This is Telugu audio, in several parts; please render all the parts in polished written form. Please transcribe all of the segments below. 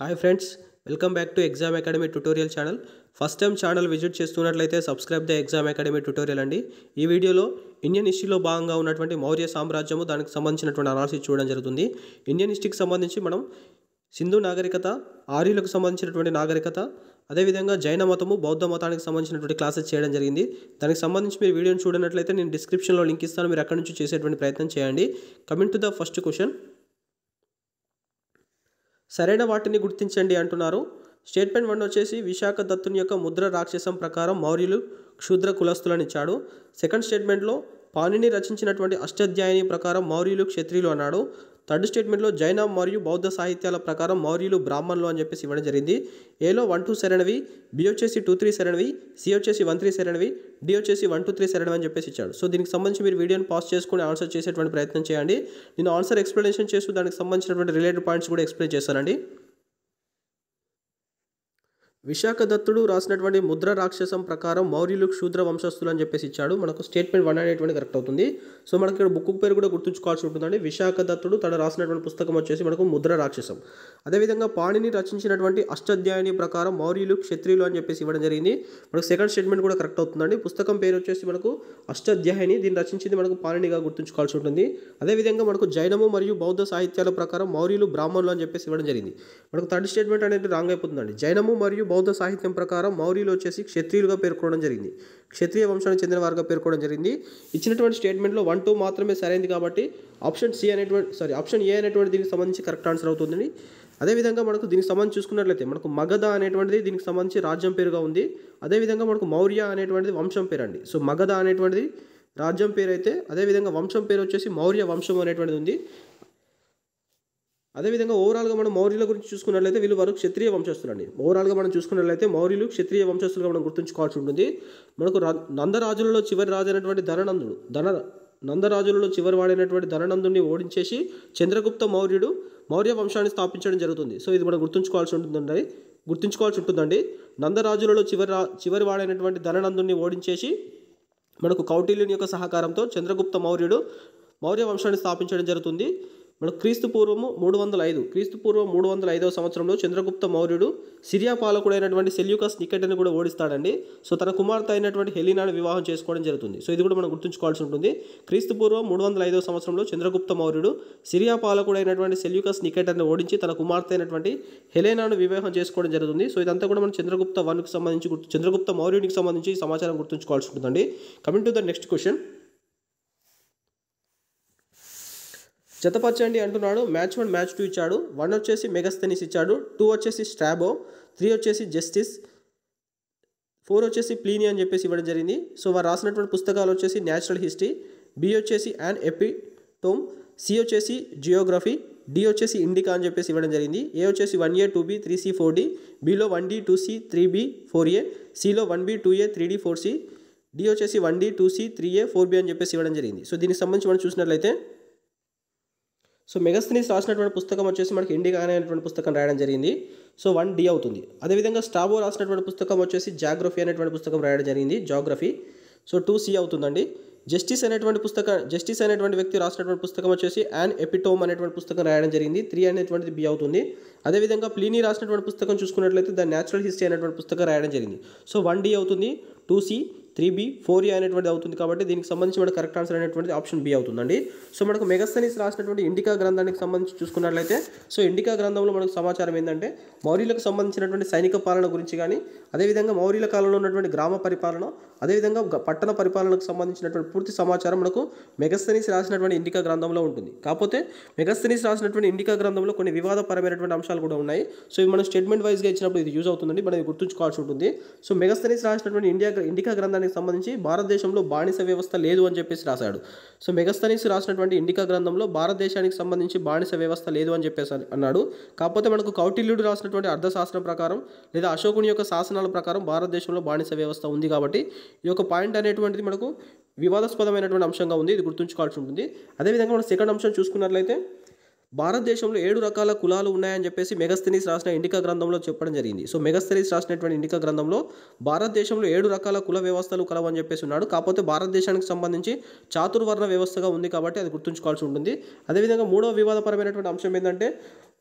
Hi friends, welcome back to exam academy tutorial channel. First time channel visit చేస్తున్నట్లయితే subscribe the exam academy tutorial అండి. ఈ వీడియోలో ఇండియన్ హిస్టరీలో భాగంగా ఉన్నటువంటి మౌర్య సామ్రాజ్యము, దానికి సంబంధించినటువంటి అనాలిసిస్ చూడడం జరుగుతుంది. ఇండియన్ హిస్టరీకి సంబంధించి మనం సింధు నాగరికత, ఆర్యులకు సంబంధించినటువంటి నాగరికత, అదేవిధంగా జైన మతము, బౌద్ధ మతానికి సంబంధించినటువంటి క్లాసెస్ చేయడం జరిగింది. దానికి సంబంధించి మీరు వీడియోని చూడనట్లయితే నేను డిస్క్రిప్షన్లో లింక్ ఇస్తాను, మీరు అక్కడి నుంచి చేసేటువంటి ప్రయత్నం చేయండి. Coming to the first question, సరైన వాటిని గుర్తించండి అంటున్నారు. స్టేట్మెంట్ 1 వచ్చేసి విశాఖ దత్తుని యొక్క ముద్ర రాక్షసం ప్రకారం మౌర్యులు క్షుద్ర కులస్తులని ఇచ్చాడు. సెకండ్ స్టేట్మెంట్లో పాణిని రచించినటువంటి అష్టాధ్యాయిని ప్రకారం మౌర్యులు క్షత్రియులు అన్నాడు. థర్డ్ స్టేట్మెంట్లో జైన మరియు బౌద్ధ సాహిత్యాల ప్రకారం మౌర్యులు బ్రాహ్మణులు అని చెప్పేసి ఇవ్వడం జరిగింది. ఏలో 1-2 సరైనవి, బి వచ్చేసి 2-3 సరైనవి, సి వచ్చేసి 1-3 సరైనవి, డి వచ్చేసి 1-3 సరైనవి అని చెప్పేసి ఇచ్చాడు. సో దీనికి సంబంధించి మీరు వీడియోని పాస్ చేసుకుని ఆన్సర్ చేసేటువంటి ప్రయత్నం చేయండి. నేను ఆన్సర్ ఎక్స్ప్లెనేషన్ చేస్తూ దానికి సంబంధించినటువంటి రిలేటెడ్ పాయింట్స్ కూడా ఎక్స్ప్లెయిన్ చేస్తానండి. విశాఖ దత్తుడు రాసినటువంటి ముద్ర రాక్షసం ప్రకారం మౌర్యులు క్షూద్ర వంశస్థులు అని చెప్పేసి ఇచ్చాడు. మనకు స్టేట్మెంట్ 1 అనేటువంటి కరెక్ట్ అవుతుంది. సో మనకి ఇక్కడ బుక్ పేరు కూడా గుర్తుంచుకోవాల్సి ఉంటుందండి. విశాఖ దత్తుడు తను రాసినటువంటి పుస్తకం వచ్చేసి మనకు ముద్ర రాక్షసం. అదేవిధంగా పాణిని రచించినటువంటి అష్టాధ్యాయిని ప్రకారం మౌర్యులు క్షత్రియులు అని చెప్పేసి ఇవ్వడం జరిగింది. మనకు సెకండ్ స్టేట్మెంట్ కూడా కరెక్ట్ అవుతుందండి. పుస్తకం పేరు వచ్చేసి మనకు అష్టాధ్యాయిని, దీన్ని రచించింది మనకు పాణినిగా గుర్తుంచుకోవాల్సి ఉంటుంది. అదేవిధంగా మనకు జైనము మరియు బౌద్ధ సాహిత్యాల ప్రకారం మౌర్యులు బ్రాహ్మణులు అని చెప్పేసి ఇవ్వడం జరిగింది. మనకు థర్డ్ స్టేట్మెంట్ అనేది రాంగ్ అయిపోతుందండి. జైనము మరియు బౌద్ధ సాహిత్యం ప్రకారం మౌర్యులు వచ్చేసి క్షత్రియులుగా పేర్కొనడం జరిగింది, క్షత్రియ వంశానికి చెందిన వారుగా పేర్కొనడం జరిగింది. ఇచ్చినటువంటి స్టేట్మెంట్లో 1-2 మాత్రమే సరైనది కాబట్టి ఆప్షన్ ఏ అనేటువంటి దీనికి సంబంధించి కరెక్ట్ ఆన్సర్ అవుతుంది. అదేవిధంగా మనకు దీనికి సంబంధించి చూసుకున్నట్లయితే మనకు మగధ అనేటువంటిది దీనికి సంబంధించి రాజ్యం పేరుగా ఉంది. అదేవిధంగా మనకు మౌర్య అనేటువంటిది వంశం పేరు అండి. సో మగధ అనేటువంటిది రాజ్యం పేరు అయితే, అదేవిధంగా వంశం పేరు వచ్చేసి మౌర్య వంశం అనేటువంటిది ఉంది. అదేవిధంగా ఓవరాల్గా మనం మౌర్యుల గురించి చూసుకున్నట్లయితే వీళ్ళు వారు క్షత్రియ వంశస్థులు అండి. ఓవరాల్గా మనం చూసుకున్నట్లయితే మౌర్యులు క్షత్రియ వంశస్థులుగా మనం గుర్తుంచుకోవాల్సి ఉంటుంది. మనకు నందరాజులలో చివరి రాజు అయినటువంటి నందరాజులలో చివరి వాడైనటువంటి ధననందుని ఓడించేసి చంద్రగుప్త మౌర్యుడు మౌర్య వంశాన్ని స్థాపించడం జరుగుతుంది. సో ఇది మనం గుర్తుంచుకోవాల్సి ఉంటుందండి. నందరాజులలో చివరి వాడైనటువంటి ధననందుని ఓడించేసి మనకు కౌటిల్యుని యొక్క సహకారంతో చంద్రగుప్త మౌర్యుడు మౌర్య వంశాన్ని స్థాపించడం జరుగుతుంది. మనకు క్రీస్తు పూర్వం 305వ సంవత్సరంలో చంద్రగుప్త మౌర్యుడు సిరియా పాలకుడైనటువంటి సెల్యూకస్ నికెటర్ని కూడా ఓడిస్తాడండి. సో తన కుమార్తె అయినటువంటి హెలీనాను వివాహం చేసుకోవడం జరుగుతుంది. సో ఇది కూడా మనం గుర్తుంచుకోవాల్సి ఉంటుంది. క్రీస్తు పూర్వం 305వ సంవత్సరంలో చంద్రగుప్త మౌర్యుడు సిరియా పాలకుడైనటువంటి సెల్యూకస్ నికెటర్ని ఓడించి తన కుమార్తె అయినటువంటి హెలీనాను వివాహం చేసుకోవడం జరుగుతుంది. సో ఇదంతా కూడా మనం చంద్రగుప్త మౌర్యునికి సంబంధించి సమాచారం గుర్తుంచుకోవాల్సి ఉంటుందండి. Coming to the next question, జతపరచండి అంటున్నాడు. మ్యాచ్ 1 మ్యాచ్ 2 ఇచ్చాడు. 1 వచ్చేసి మెగస్థెనిస్ ఇచ్చాడు, 2 వచ్చేసి స్ట్రాబో, 3 వచ్చేసి జస్టిస్, 4 వచ్చేసి ప్లీని అని చెప్పేసి ఇవ్వడం జరిగింది. సో వారు రాసినటువంటి పుస్తకాలు వచ్చేసి న్యాచురల్ హిస్టరీ, బి వచ్చేసి యాన్ ఎపిటోమ్, సి వచ్చేసి జియోగ్రఫీ, డి వచ్చేసి ఇండికా అని చెప్పేసి ఇవ్వడం జరిగింది. ఏ వచ్చేసి 1A 2B 3C 4D, below 1D 2C 3B 4A, సిలో 1B 2A 3D 4C, D వచ్చేసి 1D 2C 3A 4B అని చెప్పేసి ఇవ్వడం జరిగింది. సో దీనికి సంబంధించి మనం చూసినట్లయితే సో మెగస్థెనిస్ రాసినటువంటి పుస్తకం వచ్చేసి మనకి ఇండికా అనేటువంటి పుస్తకం రాయడం జరిగింది. సో 1D అవుతుంది. అదేవిధంగా స్ట్రాబో రాసినటువంటి పుస్తకం వచ్చేసి జాగ్రఫీ అనేటువంటి పుస్తకం రాయడం జరిగింది, జాగ్రఫీ. సో 2C అవుతుందండి. జస్టిస్ అనేటువంటి వ్యక్తి రాసినటువంటి పుస్తకం వచ్చేసి యాన్ ఎపిటోమ్ అనేటువంటి పుస్తకం రాయడం జరిగింది, 3 అనేటువంటిది బి అవుతుంది. అదేవిధంగా ప్లీనీ రాసినటువంటి పుస్తకం చూసుకున్నట్లయితే ద న్యాచురల్ హిస్టరీ అనేటువంటి పుస్తకం రాయడం జరిగింది. సో 1D అవుతుంది, 2C 3B 4A అనేటువంటిది అవుతుంది. కాబట్టి దీనికి సంబంధించి మనకు కరెక్ట్ ఆన్సర్ అనేటువంటిది ఆప్షన్ బి అవుతుందండి. సో మనకు మెగస్థెనిస్ రాసినటువంటి ఇండికా గ్రంథానికి సంబంధించి చూసుకున్నట్లయితే సో ఇండికా గ్రంథంలో మనకు సమాచారం ఏంటంటే మౌర్యులకు సంబంధించినటువంటి సైనిక పాలన గురించి కానీ, అదేవిధంగా మౌర్యుల కాలంలో ఉన్నటువంటి గ్రామ పరిపాలన, అదేవిధంగా పట్టణ పరిపాలనకు సంబంధించినటువంటి పూర్తి సమాచారం మనకు మెగస్థెనిస్ రాసినటువంటి ఇండికా గ్రంథంలో ఉంటుంది. కాకపోతే మెగస్థెనిస్ రాసినటువంటి ఇండికా గ్రంథంలో కొన్ని వివాదపరమైనటువంటి అంశాలు కూడా ఉన్నాయి. సో ఇవి మనం స్టేట్మెంట్ వైజ్గా ఇచ్చినప్పుడు ఇది యూజ్ అవుతుందండి, మనం ఇది గుర్తుంచుకోవాల్సి ఉంటుంది. సో మెగస్థెనిస్ రాసినటువంటి ఇండికా గ్రంథానికి సంబంధించి భారతదేశంలో బానిస వ్యవస్థ లేదు అని చెప్పేసి రాశాడు. సో మెగస్థెనిస్ రాసినటువంటి ఇండికా గ్రంథంలో భారతదేశానికి సంబంధించి బానిస వ్యవస్థ లేదు అని చెప్పేసి అన్నాడు. కాకపోతే మనకు కౌటిల్యుడు రాసినటువంటి అర్థశాస్త్రం ప్రకారం లేదా అశోకుని యొక్క శాసనాల ప్రకారం భారతదేశంలో బానిస వ్యవస్థ ఉంది. కాబట్టి ఈ యొక్క పాయింట్ అనేటువంటిది మనకు వివాదాస్పదమైనటువంటి అంశంగా ఉంది, ఇది గుర్తుంచుకోవాల్సి ఉంటుంది. అదేవిధంగా మనం సెకండ్ అంశం చూసుకున్నట్లయితే భారతదేశంలో 7 రకాల కులాలు ఉన్నాయని చెప్పేసి మెగస్థనీస్ రాసిన ఇండికా గ్రంథంలో చెప్పడం జరిగింది. సో మెగస్థనీస్ రాసినటువంటి ఇండికా గ్రంథంలో భారతదేశంలో 7 రకాల కుల వ్యవస్థలు కలవని చెప్పేసి ఉన్నాడు. కాకపోతే భారతదేశానికి సంబంధించి చాతుర్వర్ణ వ్యవస్థగా ఉంది కాబట్టి అది గుర్తుంచుకోవాల్సి ఉంటుంది. అదేవిధంగా మూడవ వివాదపరమైనటువంటి అంశం ఏంటంటే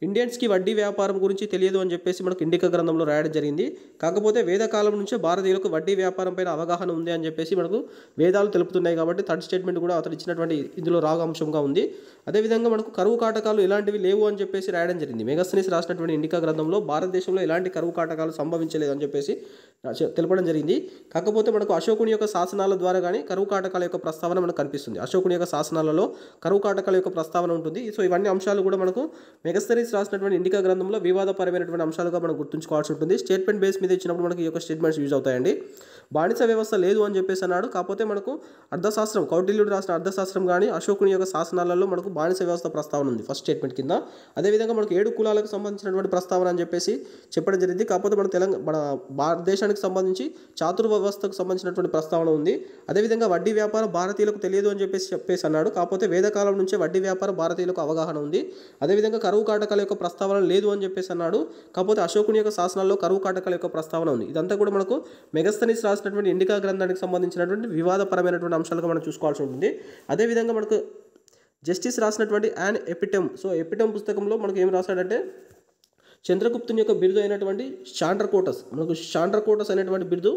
ఇండియన్స్కి వడ్డీ వ్యాపారం గురించి తెలియదు అని చెప్పేసి మనకు ఇండికా గ్రంథంలో రాయడం జరిగింది. కాకపోతే వేదకాలం నుంచే భారతీయులకు వడ్డీ వ్యాపారం పైన అవగాహన ఉంది అని చెప్పేసి మనకు వేదాలు తెలుపుతున్నాయి కాబట్టి థర్డ్ స్టేట్మెంట్ కూడా అతను ఇచ్చినటువంటి ఇందులో రాగ అంశంగా ఉంది. అదేవిధంగా మనకు కరువు కాటకాలు ఇలాంటివి లేవు అని చెప్పేసి రాయడం జరిగింది. మెగస్థనీస్ రాసినటువంటి ఇండికా గ్రంథంలో భారతదేశంలో ఎలాంటి కరువు కాటకాలు సంభవించలేదు అని చెప్పేసి తెలపడం జరిగింది. కాకపోతే మనకు అశోకుని యొక్క శాసనాల ద్వారా కానీ కరువు కాటకాల యొక్క ప్రస్తావన మనకు కనిపిస్తుంది. అశోకుని యొక్క శాసనాలలో కరువు కాటకాల యొక్క ప్రస్తావన ఉంటుంది. సో ఇవన్నీ అంశాలు కూడా మనకు మెగస్థనీస్ రాసినటువంటి ఇండికా గ్రంథంలో వివాదపరమైనటువంటి అంశాలుగా మనం గుర్తుంచుకోవాల్సి ఉంటుంది. స్టేట్మెంట్ బేస్ మీద ఇచ్చినప్పుడు మనకి ఈ యొక్క స్టేట్మెంట్స్ యూజ్ అవుతాయండి. బానిస వ్యవస్థ లేదు అని చెప్పేసి అన్నాడు. కాకపోతే మనకు అర్థశాస్త్రం కౌటిల్యుడు రాసిన అర్థశాస్త్రం కానీ అశోకుని యొక్క శాసనాలలో మనకు బానిస వ్యవస్థ ప్రస్తావన ఉంది ఫస్ట్ స్టేట్మెంట్ కింద. అదేవిధంగా మనకు 7 కులాలకు సంబంధించినటువంటి ప్రస్తావన అని చెప్పేసి చెప్పడం జరిగింది. కాకపోతే మన భారతదేశానికి సంబంధించి చాతుర్ వ్యవస్థకు సంబంధించినటువంటి ప్రస్తావన ఉంది. అదేవిధంగా వడ్డీ వ్యాపారం భారతీయులకు తెలియదు అని చెప్పేసి అన్నాడు. కాకపోతే వేదకాలం నుంచే వడ్డీ వ్యాపారం భారతీయులకు అవగాహన ఉంది. అదేవిధంగా కరువు కాటకాల యొక్క ప్రస్తావన లేదు అని చెప్పేసి అన్నాడు. కాకపోతే అశోకుని యొక్క శాసనాల్లో కరువు కాటకాల యొక్క ప్రస్తావన ఉంది. ఇదంతా కూడా మనకు మెగస్థనీస్ రాసినటువంటి ఇండికా గ్రంథానికి సంబంధించినటువంటి వివాదపరమైనటువంటి అంశాలుగా మనం చూసుకోవాల్సి ఉంటుంది. అదేవిధంగా మనకు జస్టిస్ రాసినటువంటి యాన్ ఎపిటమ్. సో ఎపిటమ్ పుస్తకంలో మనకు ఏం రాశాడంటే చంద్రగుప్తుని యొక్క బిరుదు అయినటువంటి షాండ్రకోటస్, మనకు షాండ్రకోటస్ అనేటువంటి బిరుదు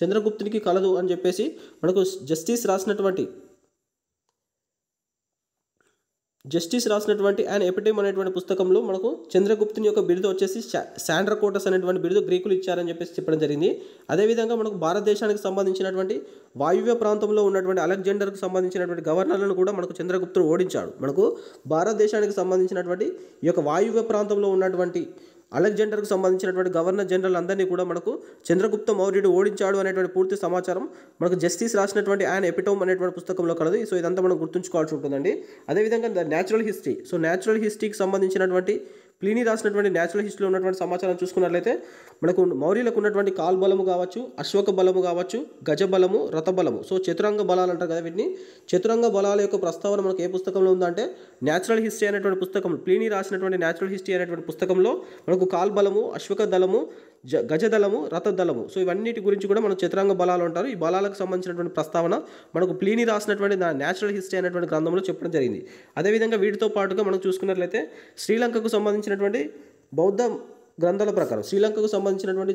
చంద్రగుప్తునికి కలదు అని చెప్పేసి మనకు జస్టిస్ రాసినటువంటి అండ్ ఎపిటమ్ అనేటువంటి పుస్తకంలో మనకు చంద్రగుప్తుని యొక్క బిరుదు వచ్చేసి శాండ్రకోటస్ అనేటువంటి బిరుదు గ్రీకులు ఇచ్చారని చెప్పేసి చెప్పడం జరిగింది. అదేవిధంగా మనకు భారతదేశానికి సంబంధించినటువంటి వాయువ్య ప్రాంతంలో ఉన్నటువంటి అలెగ్జాండర్కు సంబంధించినటువంటి గవర్నర్లను కూడా మనకు చంద్రగుప్తుడు ఓడించాడు. మనకు భారతదేశానికి సంబంధించినటువంటి ఈ యొక్క వాయువ్య ప్రాంతంలో ఉన్నటువంటి అలెగ్జాండర్కు సంబంధించినటువంటి గవర్నర్ జనరల్ అందరినీ కూడా మనకు చంద్రగుప్త మౌర్యుడు ఓడించాడు అనేటువంటి పూర్తి సమాచారం మనకు జస్టిస్ రాసినటువంటి యాన్ ఎపిటోమ్ అనేటువంటి పుస్తకంలో కలదు. సో ఇదంతా మనం గుర్తుంచుకోవాల్సి ఉంటుందండి. అదేవిధంగా the natural history. So natural హిస్టరీకి సంబంధించినటువంటి ప్లీనీ రాసినటువంటి న్యాచురల్ హిస్టరీలో ఉన్నటువంటి సమాచారం చూసుకున్నట్లయితే మనకు మౌర్యులకు ఉన్నటువంటి కాల్ బలము కావచ్చు, అశ్వక బలము కావచ్చు, గజ బలము, రథ బలము. సో చతురంగ బలాలు అంటారు కదా వీటిని. చతురంగ బలాల యొక్క ప్రస్తావన మనకు ఏ పుస్తకంలో ఉందంటే న్యాచురల్ హిస్టరీ అనేటువంటి పుస్తకం, ప్లీనీ రాసినటువంటి న్యాచురల్ హిస్టరీ అనేటువంటి పుస్తకంలో మనకు కాల్ బలము, అశ్వక దళము, గజదళము, రథదళము. సో ఇవన్నిటి గురించి కూడా మనం చతురంగ బలాలు అంటారు. ఈ బలాలకు సంబంధించినటువంటి ప్రస్తావన మనకు ప్లీనీ రాసినటువంటి న్యాచురల్ హిస్టరీ అనేటువంటి గ్రంథంలో చెప్పడం జరిగింది. అదేవిధంగా వీటితో పాటుగా మనం చూసుకున్నట్లయితే శ్రీలంకకు సంబంధించినటువంటి బౌద్ధ గ్రంథాల ప్రకారం శ్రీలంకకు సంబంధించినటువంటి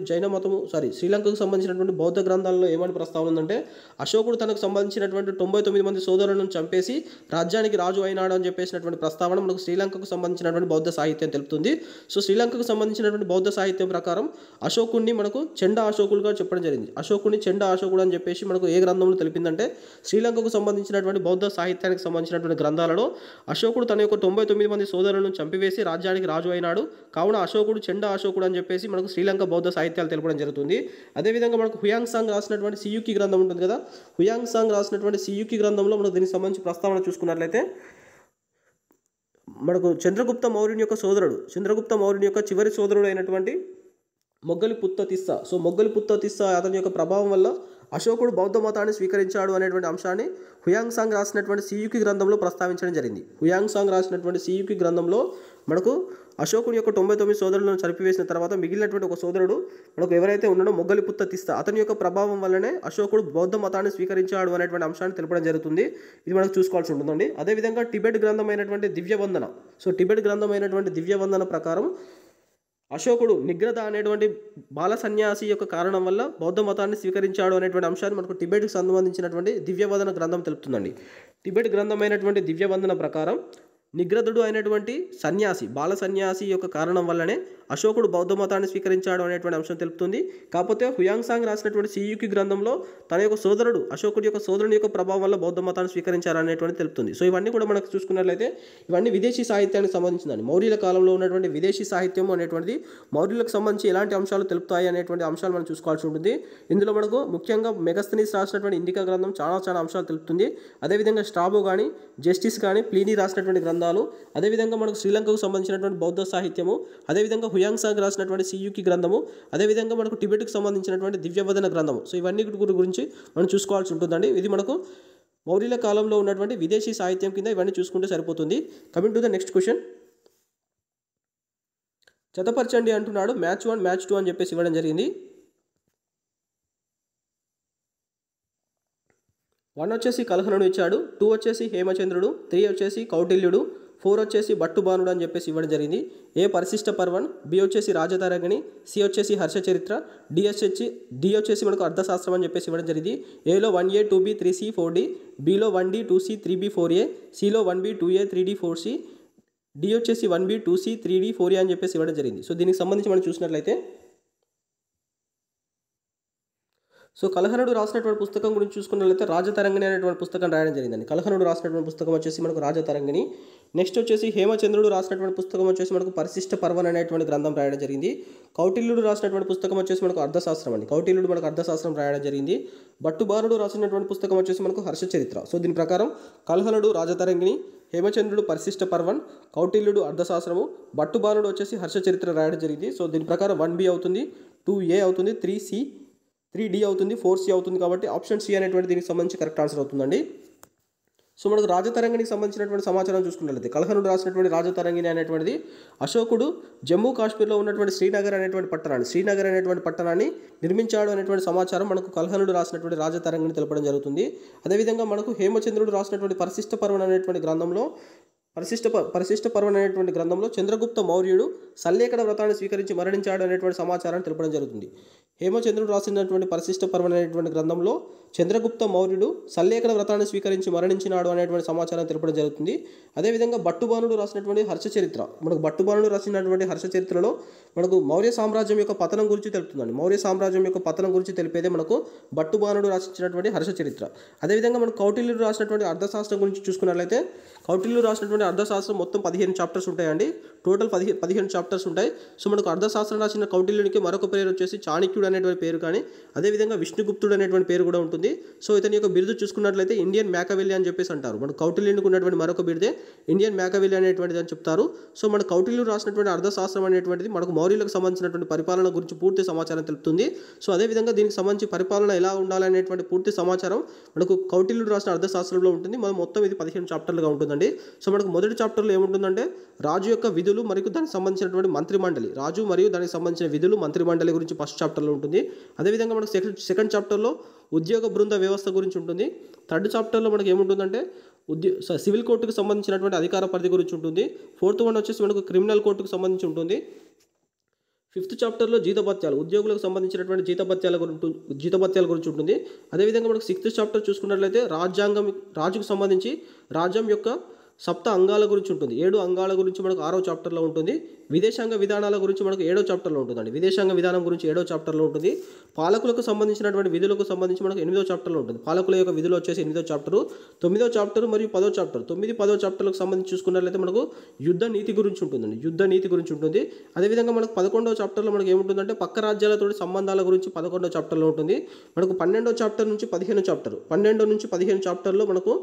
శ్రీలంకకు సంబంధించినటువంటి బౌద్ధ గ్రంథాలలో ఏమని ప్రస్తావన ఉందంటే అశోకుడు తనకు సంబంధించినటువంటి 99 మంది సోదరులను చంపేసి రాజ్యానికి రాజు అయినాడు అని చెప్పేసినటువంటి ప్రస్తావన మనకు శ్రీలంకకు సంబంధించినటువంటి బౌద్ధ సాహిత్యం తెలుపుతుంది. సో శ్రీలంకకు సంబంధించినటువంటి బౌద్ధ సాహిత్యం ప్రకారం అశోకుడిని మనకు చెండా అశోకుడుగా చెప్పడం జరిగింది. అశోకుడిని చెండా అశోకుడు అని చెప్పేసి మనకు ఏ గ్రంథంలో తెలిపిందంటే శ్రీలంకకు సంబంధించినటువంటి బౌద్ధ సాహిత్యానికి సంబంధించినటువంటి గ్రంథాలలో అశోకుడు తన యొక్క 99 మంది సోదరులను చంపివేసి రాజ్యానికి రాజు అయినాడు, కావున అశోకుడు చెండా అశోకుడు అని చెప్పేసి మనకు శ్రీలంక బౌద్ధ సాహిత్యాలు తెలపడం జరుగుతుంది. అదేవిధంగా మనకు హుయాంగ్ సాంగ్ రాసినటువంటి సియుకి గ్రంథం ఉంటుంది కదా, హుయాంగ్ సాంగ్ రాసినటువంటి సియుకి గ్రంథంలో మనకు దీనికి సంబంధించి ప్రస్తావన చూసుకున్నట్లయితే మనకు చంద్రగుప్త మౌర్యుని యొక్క చివరి సోదరుడు అయినటువంటి మొగ్గలిపుత్త తిస్సా. సో మొగ్గలిపుత్త తిస్సా అతని యొక్క ప్రభావం వల్ల అశోకుడు బౌద్ధ మతాన్ని స్వీకరించాడు అనేటువంటి అంశాన్ని హుయాంగ్ సాంగ్ రాసినటువంటి సియుకి గ్రంథంలో ప్రస్తావించడం జరిగింది. హుయాంగ్ సాంగ్ రాసినటువంటి సియుకి గ్రంథంలో మనకు అశోకుని యొక్క 99 సోదరులను చంపివేసిన తర్వాత మిగిలినటువంటి ఒక సోదరుడు మనకు ఎవరైతే ఉన్నాడో మొగ్గలిపుత్త తిస్సా అతని యొక్క ప్రభావం వల్లనే అశోకుడు బౌద్ధ మతాన్ని స్వీకరించాడు అనేటువంటి అంశాన్ని తెలపడం జరుగుతుంది. ఇది మనకు చూసుకోవాల్సి ఉంటుందండి. అదేవిధంగా టిబెట్ గ్రంథమైనటువంటి దివ్యవందన. సో టిబెట్ గ్రంథమైనటువంటి దివ్యవందన ప్రకారం అశోకుడు నిగ్రత అనేటువంటి బాల సన్యాసి యొక్క కారణం వల్ల బౌద్ధ మతాన్ని స్వీకరించాడు అనేటువంటి అంశాన్ని మనకు టిబెట్కి సంబంధించినటువంటి దివ్యవందన గ్రంథం తెలుపుతుందండి. టిబెట్ గ్రంథమైనటువంటి దివ్యవందన ప్రకారం నిగ్రదుడు అయినటువంటి సన్యాసి బాల సన్యాసి యొక్క కారణం వల్లనే అశోకుడు బౌద్ధ మతాన్ని స్వీకరించాడు అనేటువంటి అంశం తెలుపుతుంది. కాకపోతే హుయాంగ్ సాంగ్ రాసినటువంటి సియుకి గ్రంథంలో తన యొక్క సోదరుడు అశోకుడి యొక్క సోదరుని యొక్క ప్రభావం వల్ల బౌద్ధ మతాన్ని స్వీకరించారు అనేటువంటి తెలుపుతుంది. సో ఇవన్నీ కూడా మనకు చూసుకున్నట్లయితే ఇవన్నీ విదేశీ సాహిత్యానికి సంబంధించిందండి. మౌర్యుల కాలంలో ఉన్నటువంటి విదేశీ సాహిత్యం అనేటువంటిది మౌర్యులకు సంబంధించి ఎలాంటి అంశాలు తెలుపుతాయి అనేటువంటి అంశాలు మనం చూసుకోవాల్సి ఉంటుంది. ఇందులో మనకు ముఖ్యంగా మెగస్థనీస్ రాసినటువంటి ఇండికా గ్రంథం చాలా అంశాలు తెలుపుతుంది. అదేవిధంగా స్ట్రాబో కానీ జస్టిస్ కానీ ప్లీనీ రాసినటువంటి గ్రంథాలు, అదేవిధంగా మనకు శ్రీలంకకు సంబంధించినటువంటి బౌద్ధ సాహిత్యము, అదేవిధంగా హుయాంగ్ సాంగ్ రాసినటువంటి సియుకి గ్రంథము, అదేవిధంగా మనకు టిబెట్కి సంబంధించినటువంటి దివ్యవదన గ్రంథము. సో ఇవన్నీ గురించి మనం చూసుకోవాల్సి ఉంటుందండి. ఇది మనకు మౌర్యుల కాలంలో ఉన్నటువంటి విదేశీ సాహిత్యం కింద ఇవన్నీ చూసుకుంటే సరిపోతుంది. Coming to the next question. జతపరచండి అంటున్నాడు. మ్యాచ్ 1 మ్యాచ్ 2 అని చెప్పేసి ఇవ్వడం జరిగింది. 1 వచ్చేసి కల్హనుడు ఇచ్చాడు, 2 వచ్చేసి హేమచంద్రుడు, 3 వచ్చేసి కౌటిల్యుడు, 4 వచ్చేసి భట్టుబానుడు అని చెప్పేసి ఇవ్వడం జరిగింది. ఏ పరిశిష్ట పర్వన్, బి వచ్చేసి రాజతారంగిణి, సి వచ్చేసి హర్షచరిత్ర, డి వచ్చేసి మనకు అర్థశాస్త్రం అని చెప్పేసి ఇవ్వడం జరిగింది. ఏలో 1A 2B 3C 4D, below 1D 2C 3B 4A, సిలో 1B 2A 3D 4C, D వచ్చేసి 1B 2C 3D 4A అని చెప్పేసి ఇవ్వడం జరిగింది. సో దీనికి సంబంధించి మనం చూసినట్లయితే సో కల్హనుడు రాసినటువంటి పుస్తకం గురించి చూసుకున్నట్లయితే రాజతరంగిణి అనేటువంటి పుస్తకం రాయడం జరిగిందండి. కల్హనుడు రాసినటువంటి పుస్తకం వచ్చేసి మనకు రాజతరంగిణి. నెక్స్ట్ వచ్చేసి హేమచంద్రుడు రాసినటువంటి పుస్తకం వచ్చేసి మనకు పరిశిష్ట పర్వన్ అనేటువంటి గ్రంథం రాయడం జరిగింది. కౌటిల్యుడు రాసినటువంటి పుస్తకం వచ్చేసి మనకు అర్థశాస్త్రం అండి. కౌటిల్యుడు మనకు అర్థశాస్త్రం రాయడం జరిగింది. భట్టుబానుడు రాసినటువంటి పుస్తకం వచ్చేసి మనకు హర్షచరిత్ర. సో దీని ప్రకారం కల్హనుడు రాజతరంగిణి, హేమచంద్రుడు పరిశిష్ట పర్వన్, కౌటిల్యుడు అర్థశాస్త్రము, భట్టుబానుడు వచ్చేసి హర్షచరిత్ర రాయడం జరిగింది. సో దీని ప్రకారం 1B అవుతుంది, 2A అవుతుంది, 3D అవుతుంది, 4C అవుతుంది. కాబట్టి ఆప్షన్ సి అనేటువంటి దీనికి సంబంధించి కరెక్ట్ ఆన్సర్ అవుతుందండి. సో మనకు రాజతరంగిణికి సంబంధించినటువంటి సమాచారం చూసుకున్నట్లయితే కల్హనుడు రాసినటువంటి రాజతరంగిణి అనేటువంటిది అశోకుడు జమ్మూ కాశ్మీర్లో ఉన్నటువంటి శ్రీనగర్ అనేటువంటి పట్టణాన్ని నిర్మించాడు అనేటువంటి సమాచారం మనకు కల్హనుడు రాసినటువంటి రాజతరంగిణి తెలపడం జరుగుతుంది. అదేవిధంగా మనకు హేమచంద్రుడు రాసినటువంటి పరిశిష్ట పర్వన్ అనేటువంటి గ్రంథంలో పరిశిష్ట పర్వన్ అనేటువంటి గ్రంథంలో చంద్రగుప్త మౌర్యుడు సల్లేఖన వ్రతాన్ని స్వీకరించి మరణించాడు అనేటువంటి సమాచారాన్ని తెలపడం జరుగుతుంది. హేమచంద్రుడు రాసినటువంటి పరిశిష్ట పర్వన్ అనేటువంటి గ్రంథంలో చంద్రగుప్త మౌర్యుడు సల్లేఖన వ్రతాన్ని స్వీకరించి మరణించినాడు అనేటువంటి సమాచారం తెలపడం జరుగుతుంది. అదేవిధంగా భట్టుబానుడు రాసినటువంటి హర్షచరిత్ర, మనకు భట్టుబానుడు రాసినటువంటి హర్షచరిత్రలో మనకు మౌర్య సామ్రాజ్యం యొక్క పతనం గురించి తెలుపుతుందండి. మౌర్య సామ్రాజ్యం యొక్క పతనం గురించి తెలిపేదే మనకు భట్టుబానుడు రాసినటువంటి హర్షచరిత్ర. అదేవిధంగా మనకు కౌటిల్యుడు రాసినటువంటి అర్థశాస్త్రం గురించి చూసుకున్నట్లయితే కౌటిల్యుడు రాసినటువంటి అర్థశాస్త్రం మొత్తం 15 చాప్టర్స్ ఉంటాయండి. టోటల్ 15 చాప్టర్స్ ఉంటాయి. సో మనకు అర్థశాస్త్రం రాసిన కౌటిల్యునికి మరొక పేరు వచ్చేసి చాణక్యుడు అనేటువంటి పేరు, కానీ అదేవిధంగా విష్ణుగుప్తుడు అనేటువంటి పేరు కూడా ఉంటుంది. సో ఇతని యొక్క బిరుదు చూసుకున్నట్లయితే ఇండియన్ మ్యాకవెల్లి అని చెప్పేసి అంటారు. మన కౌటిల్యునికి ఉన్నటువంటి మరొక బిరుదే ఇండియన్ మ్యాకవెల్లి అనేటువంటిది అని చెప్తారు. సో మన కౌటిల్యుడు రాసినటువంటి అర్థశాస్త్రం అనేటువంటిది మనకు మౌర్యులకు సంబంధించినటువంటి పరిపాలన గురించి పూర్తి సమాచారం తెలుపుతుంది. సో అదేవిధంగా దీనికి సంబంధించి పరిపాలన ఎలా ఉండాలనేటువంటి పూర్తి సమాచారం మనకు కౌటిల్యుడు రాసిన అర్థశాస్త్రంలో ఉంటుంది. మనం మొత్తం ఇది 15 చాప్టర్లుగా ఉంటుందండి. సో మనకు మొదటి చాప్టర్లో ఏముంటుందంటే రాజు యొక్క విధులు మరియు దానికి సంబంధించినటువంటి మంత్రిమండలి, రాజు మరియు దానికి సంబంధించిన విధులు మంత్రిమండలి గురించి ఫస్ట్ చాప్టర్లో ఉంటుంది. అదేవిధంగా మనకు సెకండ్ చాప్టర్లో ఉద్యోగ బృంద వ్యవస్థ గురించి ఉంటుంది. థర్డ్ చాప్టర్లో మనకు ఏముంటుందంటే సివిల్ కోర్టుకు సంబంధించినటువంటి అధికార పరిధి గురించి ఉంటుంది. ఫోర్త్ వన్ వచ్చేసి మనకు క్రిమినల్ కోర్టుకు సంబంధించి ఉంటుంది. ఫిఫ్త్ చాప్టర్లో జీతభత్యాలు, ఉద్యోగులకు సంబంధించినటువంటి జీతభత్యాల గురించి ఉంటుంది. అదేవిధంగా మనకు సిక్స్త్ చాప్టర్ చూసుకున్నట్లయితే రాజుకు సంబంధించి రాజ్యం యొక్క సప్త అంగాల గురించి ఉంటుంది. 7 అంగాల గురించి మనకు 6వ చాప్టర్లో ఉంటుంది. విదేశాంగ విధానాల గురించి మనకు 7వ చాప్టర్లో ఉంటుందండి. విదేశాంగ విధానం గురించి 7వ చాప్టర్లో ఉంటుంది. పాలకులకు సంబంధించినటువంటి విధులకు సంబంధించి మనకు 8వ చాప్టర్లో ఉంటుంది. పాలకుల యొక్క విధులు వచ్చేసి 8వ చాప్టరు, 9వ చాప్టర్ మరియు 10వ చాప్టర్. 9, 10వ చాప్టర్లకు సంబంధించి చూసుకున్నట్లయితే మనకు యుద్ధ నీతి గురించి ఉంటుందండి. యుద్ధ నీతి గురించి ఉంటుంది. అదేవిధంగా మనకు 11వ చాప్టర్లో మనకు ఏముంటుందంటే పక్క రాజ్యాలతో సంబంధాల గురించి 11వ చాప్టర్లో ఉంటుంది. మనకు 12వ చాప్టర్ నుంచి 15వ చాప్టర్, 12 నుంచి 15 చాప్టర్లో మనకు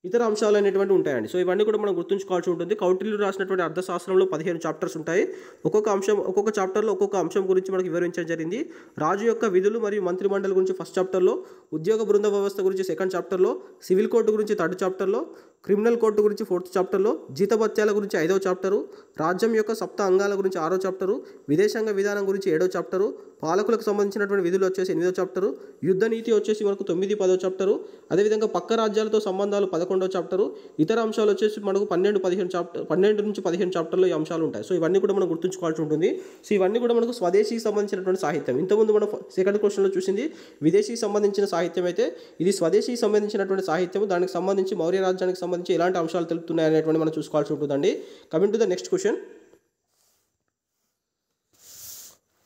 ఇతర అంశాలు అనేటువంటి ఉంటాయండి. సో ఇవన్నీ కూడా మనం గుర్తుంచుకోవాల్సి ఉంటుంది. కౌటిల్యుడు రాసినటువంటి అర్థశాస్త్రంలో 15 చాప్టర్స్ ఉంటాయి. ఒక్కొక్క చాప్టర్లో ఒక్కొక్క అంశం గురించి మనకు వివరించడం జరిగింది. రాజు యొక్క విధులు మరియు మంత్రిమండలి గురించి ఫస్ట్ చాప్టర్లో, ఉద్యోగ బృంద వ్యవస్థ గురించి సెకండ్ చాప్టర్లో, సివిల్ కోర్టు గురించి థర్డ్ చాప్టర్లో, క్రిమినల్ కోర్టు గురించి ఫోర్త్ చాప్టర్లో, జీతభత్యాల గురించి 5వ చాప్టరు, రాజ్యం యొక్క సప్త అంగాల గురించి 6వ చాప్టరు, విదేశాంగ విధానం గురించి 7వ చాప్టరు, పాలకులకు సంబంధించినటువంటి విధులు వచ్చేసి 8వ చాప్టరు, యుద్ధ నీతి వచ్చేసి మనకు 9, 10వ చాప్టరు, అదేవిధంగా పక్క రాజ్యాలతో సంబంధాలు 11వ చాప్టరు, ఇతర అంశాలు వచ్చేసి మనకు 12 నుంచి 15 చాప్టర్లో ఈ అంశాలు ఉంటాయి. సో ఇవన్నీ కూడా మనం గుర్తుంచుకోవాల్సి ఉంటుంది. సో ఇవన్నీ కూడా మనకు స్వదేశీకి సంబంధించినటువంటి సాహిత్యం. ఇంతకుముందు మనం సెకండ్ క్వశ్చన్లో చూసింది విదేశీకి సంబంధించిన సాహిత్యం అయితే ఇది స్వదేశీకి సంబంధించినటువంటి సాహిత్యం. దానికి సంబంధించి మౌర్య రాజ్యానికి సంబంధించి ఎలాంటి అంశాలు తెలుపుతున్నాయి అనేటువంటి మనం చూసుకోవాల్సి ఉంటుందండి. Coming to the next question.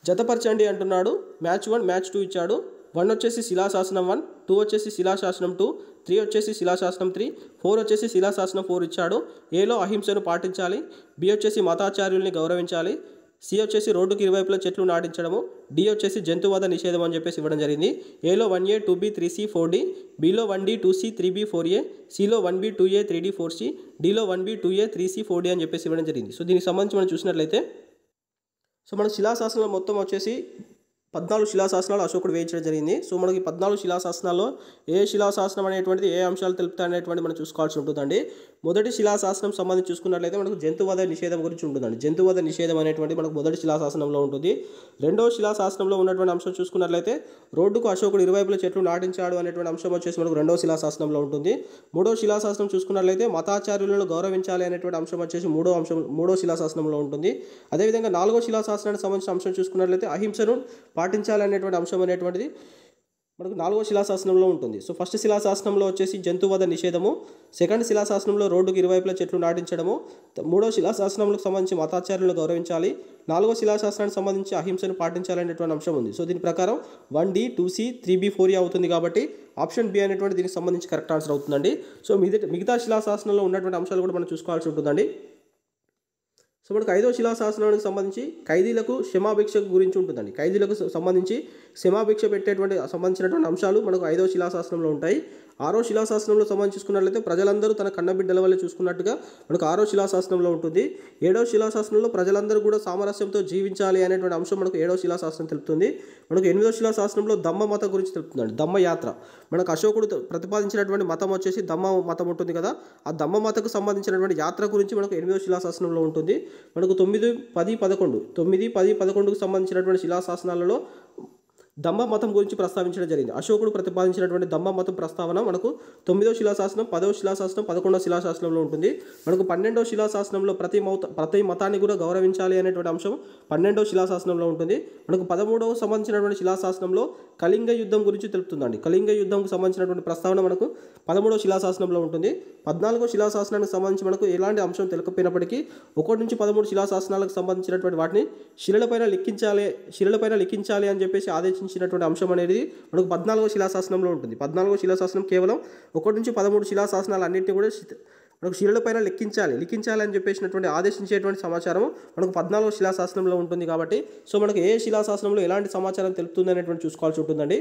జతపరచండి అంటున్నాడు. మ్యాచ్ 1 మ్యాచ్ 2 ఇచ్చాడు. 1 వచ్చేసి శిలాశాసనం 1, 2 వచ్చేసి శిలాశాసనం 2, 3 వచ్చేసి శిలాశాసనం 3, 4 వచ్చేసి శిలాశాసనం 4 ఇచ్చాడు. ఏలో అహింసను పాటించాలి, బి వచ్చేసి మతాచార్యుల్ని గౌరవించాలి, సి వచ్చేసి రోడ్డుకి ఇరువైపులా చెట్లు నాటించడము, డి వచ్చేసి జంతువధ నిషేధం అని చెప్పేసి ఇవ్వడం జరిగింది. ఏలో 1A 2B 3C 4D, below 1D 2C 3B 4A, సిలో 1B 2A 3D 4C, డిలో 1B 2A 3C 4D అని చెప్పేసి ఇవ్వడం జరిగింది. సో దీనికి సంబంధించి మనం చూసినట్లయితే సో మన శిలాశాసనాలు మొత్తం వచ్చేసి 14 శిలాశాసనాలు అశోకుడు వేయించడం జరిగింది. సో మనకి 14 శిలాశాసనాల్లో ఏ శిలాశాసనం అనేటువంటిది ఏ అంశాలు తెలుపుతాయి అనేటువంటి మనం చూసుకోవాల్సి ఉంటుందండి. మొదటి శిలాశాసనం సంబంధించి చూసుకున్నట్లయితే మనకు జంతువధ నిషేధం గురించి ఉంటుందండి. జంతువధ నిషేధం అనేటువంటి మనకు మొదటి శిలాశాసనంలో ఉంటుంది. రెండవ శిలాశాసనంలో ఉన్నటువంటి అంశం చూసుకున్నట్లయితే రోడ్డుకు అశోకుడు ఇరువైపుల చెట్లు నాటించాడు అనేటువంటి అంశం వచ్చేసి మనకు రెండవ శిలాశాసనంలో ఉంటుంది. మూడవ శిలాశాసనం చూసుకున్నట్లయితే మతాచార్యులను గౌరవించాలి అనేటువంటి అంశం వచ్చేసి మూడో శిలాశాసనంలో ఉంటుంది. అదేవిధంగా నాలుగో శిలాశాసనానికి సంబంధించిన అంశం చూసుకున్నట్లయితే అహింసను పాటించాలి అనేటువంటి అంశం అనేటువంటిది మనకు నాలుగో శిలాశాసనంలో ఉంటుంది. సో ఫస్ట్ శిలాశాసనంలో వచ్చేసి జంతువధ నిషేధము, సెకండ్ శిలాశాసనంలో రోడ్డుకు ఇరువైపుల చెట్లు నాటించడము, మూడో శిలాశాసనంలో సంబంధించి మతాచార్యులను గౌరవించాలి, నాలుగో శిలాశాసనానికి సంబంధించి అహింసను పాటించాలి అనేటువంటి అంశం ఉంది. సో దీని ప్రకారం 1D 2C 3B 4A అవుతుంది కాబట్టి ఆప్షన్ బి అనేటువంటి దీనికి సంబంధించి కరెక్ట్ ఆన్సర్ అవుతుందండి. సో మిగతా శిలాశాసనంలో ఉన్నటువంటి అంశాలు కూడా మనం చూసుకోవాల్సి ఉంటుందండి. సో మనకు ఐదో శిలాశాసనానికి సంబంధించి ఖైదీలకు క్షమాభిక్ష గురించి ఉంటుందండి. ఖైదీలకు సంబంధించి క్షమాభిక్ష సంబంధించినటువంటి అంశాలు మనకు ఐదో శిలాశాసనంలో ఉంటాయి. ఆరో శిలాశాసనంలో సంబంధించి చూసుకున్నట్లయితే ప్రజలందరూ తన కన్నబిడ్డల వల్ల చూసుకున్నట్టుగా మనకు ఆరో శిలాశాసనంలో ఉంటుంది. ఏడవ శిలాశాసనంలో ప్రజలందరూ కూడా సామరస్యంతో జీవించాలి అనేటువంటి అంశం మనకు ఏడవ శిలాశాసనం తెలుపుతుంది. మనకు ఎనిమిదవ శిలాశాసనంలో దమ్మ మతం గురించి తెలుపుతుందండి. దమ్మ యాత్ర మనకు అశోకుడు ప్రతిపాదించినటువంటి మతం వచ్చేసి దమ్మ మతం ఉంటుంది కదా, ఆ దమ్మ మతకు సంబంధించినటువంటి యాత్ర గురించి మనకు ఎనిమిదవ శిలాశాసనంలో ఉంటుంది. మనకు 9, 10, 11కు సంబంధించినటువంటి శిలాశాసనాలలో దమ్మ మతం గురించి ప్రస్తావించడం జరిగింది. అశోకుడు ప్రతిపాదించినటువంటి దమ్మ మతం ప్రస్తావన మనకు 9వ శిలాశాసనం, 10వ శిలాశాసనం, 11వ శిలాశాసనంలో ఉంటుంది. మనకు 12వ శిలాశాసనంలో ప్రతి మతాన్ని కూడా గౌరవించాలి అనేటువంటి అంశం 12వ శిలాశాసనంలో ఉంటుంది. మనకు 13వ సంబంధించినటువంటి శిలాశాసనంలో కళింగ యుద్ధం గురించి తెలుపుతుందండి. కళింగ యుద్ధంకు సంబంధించినటువంటి ప్రస్తావన మనకు 13వ శిలాశాసనంలో ఉంటుంది. 14వ శిలాశాసనానికి సంబంధించి మనకు ఎలాంటి అంశం తెలియకపోయినప్పటికీ 1 నుంచి 13 శిలాశాసనాలకు సంబంధించినటువంటి వాటిని శిలలపైన లిఖించాలి అని చెప్పేసి ఆదేశించినటువంటి అంశం అనేది మనకు 14వ శిలాశాసనంలో ఉంటుంది. 14వ శిలాశాసనం కేవలం 1 నుంచి 13 శిలాశాసనాలు అన్నింటినీ కూడా మనకు శిలలపైన లిఖించాలి అని చెప్పేసినటువంటి ఆదేశించేటువంటి సమాచారం మనకు 14వ శిలాశాసనంలో ఉంటుంది. కాబట్టి సో మనకు ఏ శిలాశాసనంలో ఎలాంటి సమాచారం తెలుపుతుంది అనేటువంటి చూసుకోవాల్సి ఉంటుందండి.